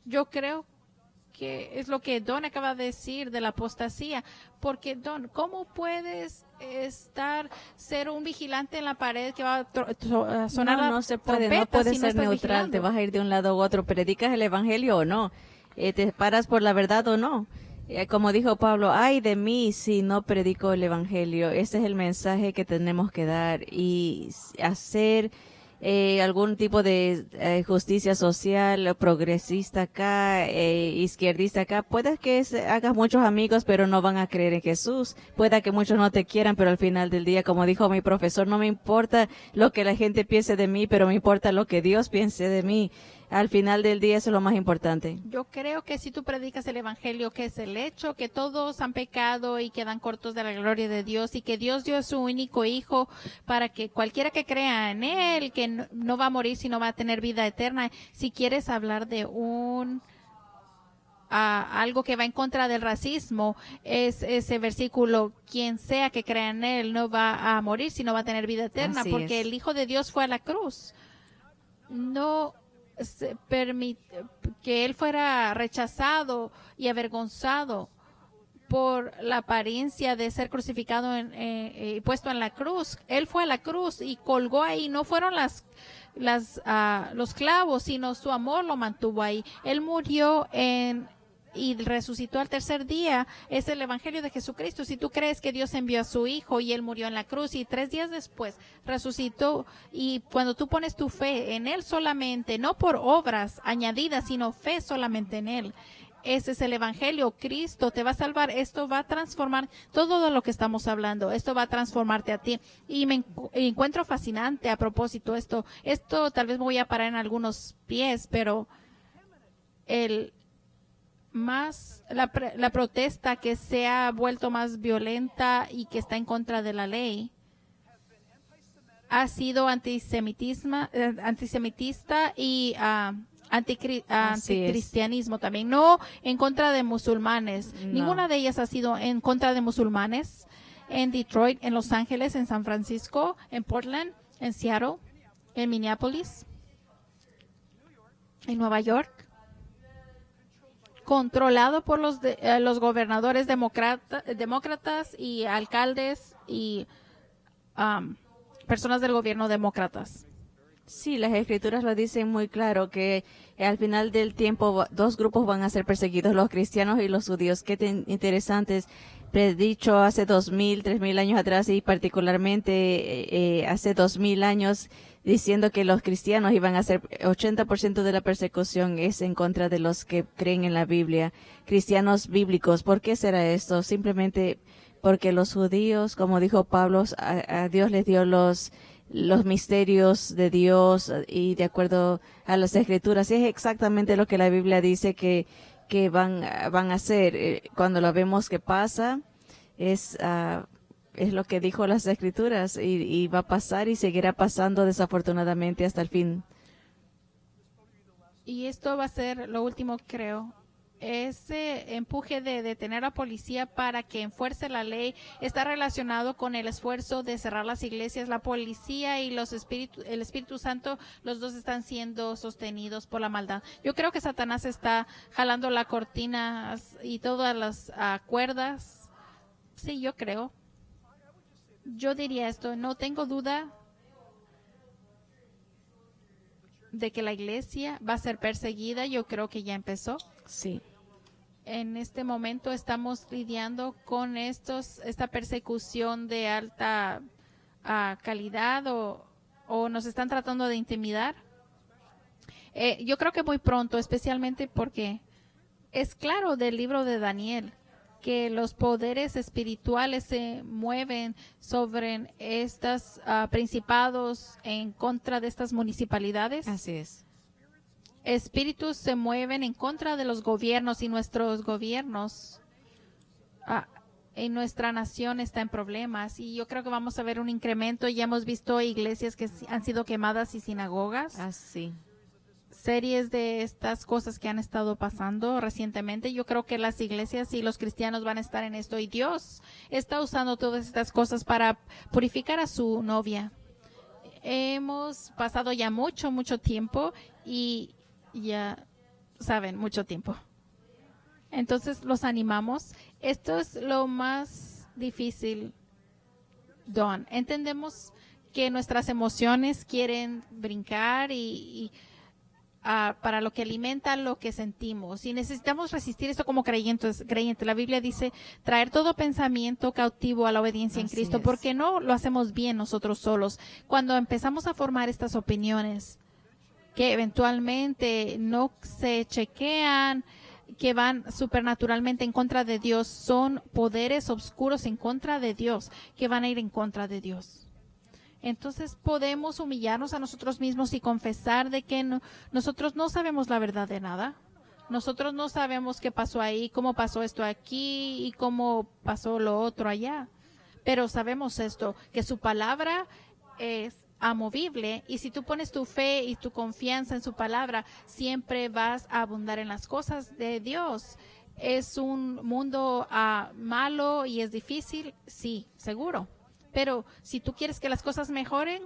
Yo creo que es lo que Don acaba de decir de la apostasía. Porque, Don, ¿cómo puedes ser un vigilante en la pared que va a sonar No se puede, no trompeta puedes si ser estás neutral, te vigilando? vas a ir de un lado u otro, predicas el evangelio o no, te paras por la verdad o no. Como dijo Pablo, ay de mí si no predico el evangelio. Ese es el mensaje que tenemos que dar y hacer algún tipo de justicia social progresista acá, izquierdista acá. Puede que hagas muchos amigos, pero no van a creer en Jesús. Puede que muchos no te quieran, pero al final del día, como dijo mi profesor, no me importa lo que la gente piense de mí, pero me importa lo que Dios piense de mí. Al final del día eso es lo más importante. Yo creo que si tú predicas el evangelio, que es el hecho que todos han pecado y quedan cortos de la gloria de Dios y que Dios dio a su único hijo para que cualquiera que crea en él, que no va a morir sino va a tener vida eterna. Si quieres hablar de algo que va en contra del racismo, es ese versículo: quien sea que crea en él no va a morir sino va a tener vida eterna. Así Porque es. el Hijo de Dios fue a la cruz. No se permite que él fuera rechazado y avergonzado por la apariencia de ser crucificado y puesto en la cruz. Él fue a la cruz y colgó ahí. No fueron los clavos, sino su amor lo mantuvo ahí. Él murió y resucitó al tercer día. Es el evangelio de Jesucristo. Si tú crees que Dios envió a su hijo y él murió en la cruz y 3 días después resucitó, y cuando tú pones tu fe en él solamente, no por obras añadidas, sino fe solamente en él, ese es el evangelio. Cristo te va a salvar. Esto va a transformar todo de lo que estamos hablando. Esto va a transformarte a ti. Y me encuentro fascinante a propósito esto tal vez me voy a parar en algunos pies, pero la protesta que se ha vuelto más violenta y que está en contra de la ley ha sido antisemitista y anticristianismo también. No en contra de musulmanes. No. Ninguna de ellas ha sido en contra de musulmanes. En Detroit, en Los Ángeles, en San Francisco, en Portland, en Seattle, en Minneapolis, en Nueva York, controlado por los gobernadores demócratas y alcaldes y personas del gobierno demócratas. Sí, las escrituras lo dicen muy claro, que al final del tiempo 2 grupos van a ser perseguidos, los cristianos y los judíos. Qué interesantes, predicho hace 2000, 3000 años atrás y particularmente hace 2000 años, diciendo que los cristianos iban a ser 80% de la persecución es en contra de los que creen en la Biblia, cristianos bíblicos. ¿Por qué será esto? Simplemente porque los judíos, como dijo Pablo, a Dios les dio los misterios de Dios y de acuerdo a las escrituras. Es exactamente lo que la Biblia dice que van a hacer. Cuando lo vemos que pasa, es lo que dijo las escrituras y va a pasar y seguirá pasando desafortunadamente hasta el fin. Y esto va a ser lo último, creo. Ese empuje de detener a la policía para que enfuerce la ley está relacionado con el esfuerzo de cerrar las iglesias. La policía y el Espíritu Santo, los dos están siendo sostenidos por la maldad. Yo creo que Satanás está jalando la cortina y todas las cuerdas. Sí, yo creo. Yo diría esto, no tengo duda de que la iglesia va a ser perseguida. Yo creo que ya empezó. Sí. En este momento estamos lidiando con esta persecución de alta calidad o nos están tratando de intimidar. Yo creo que muy pronto, especialmente porque es claro del libro de Daniel que los poderes espirituales se mueven sobre estos principados en contra de estas municipalidades. Así es. Espíritus se mueven en contra de los gobiernos y nuestros gobiernos y nuestra nación está en problemas y yo creo que vamos a ver un incremento. Ya hemos visto iglesias que han sido quemadas y sinagogas. Así. Series de estas cosas que han estado pasando recientemente. Yo creo que las iglesias y los cristianos van a estar en esto y Dios está usando todas estas cosas para purificar a su novia. Hemos pasado ya mucho tiempo y ya saben, mucho tiempo. Entonces los animamos. Esto es lo más difícil, Don. Entendemos que nuestras emociones quieren brincar y para lo que alimenta lo que sentimos. Y necesitamos resistir esto como creyentes. La Biblia dice traer todo pensamiento cautivo a la obediencia en Así Cristo, es. porque no lo hacemos bien nosotros solos. Cuando empezamos a formar estas opiniones que eventualmente no se chequean, que van supernaturalmente en contra de Dios, son poderes oscuros en contra de Dios, que van a ir en contra de Dios. Entonces podemos humillarnos a nosotros mismos y confesar de que nosotros no sabemos la verdad de nada. Nosotros no sabemos qué pasó ahí, cómo pasó esto aquí y cómo pasó lo otro allá. Pero sabemos esto, que su palabra es amovible y si tú pones tu fe y tu confianza en su palabra, siempre vas a abundar en las cosas de Dios. ¿Es un mundo malo y es difícil? Sí, seguro. Pero si tú quieres que las cosas mejoren,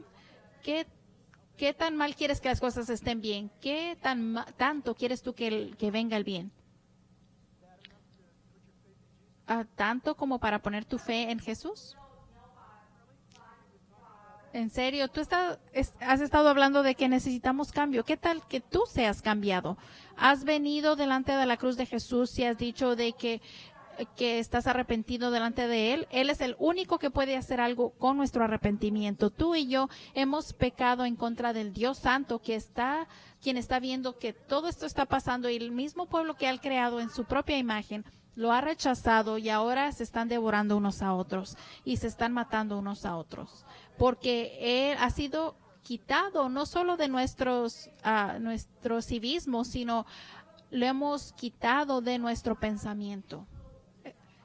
¿qué tan mal quieres que las cosas estén bien? ¿Qué tanto quieres tú que venga el bien? ¿Tanto como para poner tu fe en Jesús? En serio, tú has estado hablando de que necesitamos cambio. ¿Qué tal que tú seas cambiado? Has venido delante de la cruz de Jesús y has dicho de que estás arrepentido delante de Él. Él es el único que puede hacer algo con nuestro arrepentimiento. Tú y yo hemos pecado en contra del Dios Santo quien está viendo que todo esto está pasando y el mismo pueblo que Él ha creado en su propia imagen lo ha rechazado y ahora se están devorando unos a otros y se están matando unos a otros. Porque Él ha sido quitado no solo de nuestro civismo, sino lo hemos quitado de nuestro pensamiento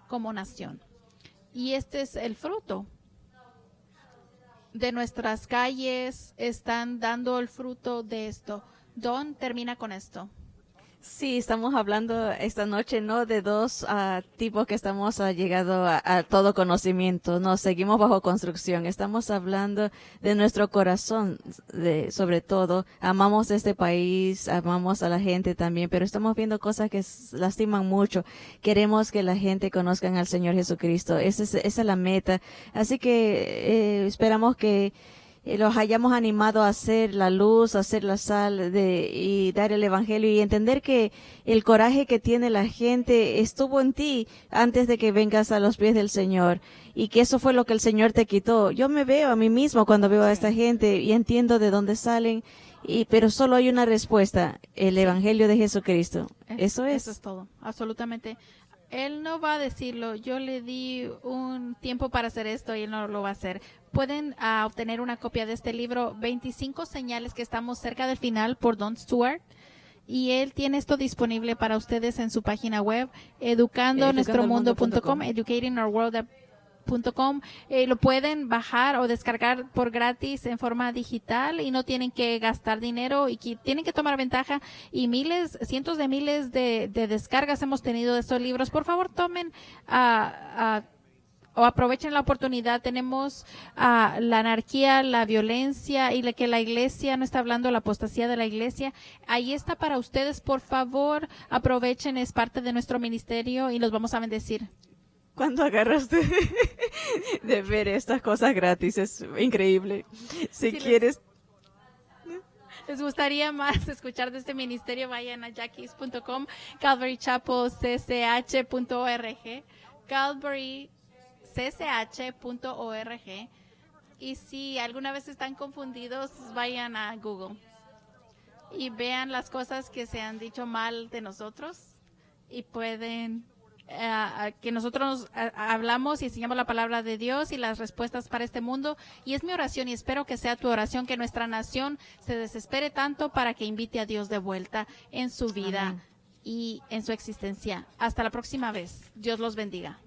como nación. Y este es el fruto de nuestras calles, están dando el fruto de esto. Don termina con esto. Sí, estamos hablando esta noche, ¿no? De dos tipos que estamos llegado a todo conocimiento, ¿no? Seguimos bajo construcción. Estamos hablando de nuestro corazón, sobre todo. Amamos este país, amamos a la gente también, pero estamos viendo cosas que lastiman mucho. Queremos que la gente conozcan al Señor Jesucristo. Esa es la meta. Así que esperamos que los hayamos animado a hacer la luz, a hacer la sal y dar el evangelio y entender que el coraje que tiene la gente estuvo en ti antes de que vengas a los pies del Señor y que eso fue lo que el Señor te quitó. Yo me veo a mí mismo cuando veo a esta gente y entiendo de dónde salen, pero solo hay una respuesta, el evangelio de Jesucristo. Eso es. Eso es todo, absolutamente. Él no va a decirlo, yo le di un tiempo para hacer esto y él no lo va a hacer. Pueden obtener una copia de este libro, 25 señales que estamos cerca del final, por Don Stewart. Y él tiene esto disponible para ustedes en su página web, educandonuestromundo.com, educatingourworld.com. Lo pueden bajar o descargar por gratis en forma digital y no tienen que gastar dinero y tienen que tomar ventaja y cientos de miles de descargas hemos tenido de estos libros. Por favor, tomen o aprovechen la oportunidad. Tenemos la anarquía, la violencia y que la iglesia no está hablando, la apostasía de la iglesia. Ahí está para ustedes. Por favor, aprovechen, es parte de nuestro ministerio y los vamos a bendecir. ¿Cuándo agarraste de ver estas cosas gratis? Es increíble. Si quieres... les gustaría más escuchar de este ministerio, vayan a jackies.com, calvarychapelcch.org, calvarycch.org. Y si alguna vez están confundidos, vayan a Google y vean las cosas que se han dicho mal de nosotros y pueden... que nosotros hablamos y enseñamos la palabra de Dios y las respuestas para este mundo. Y es mi oración y espero que sea tu oración, que nuestra nación se desespere tanto para que invite a Dios de vuelta en su vida. Amén. Y en su existencia. Hasta la próxima vez. Dios los bendiga.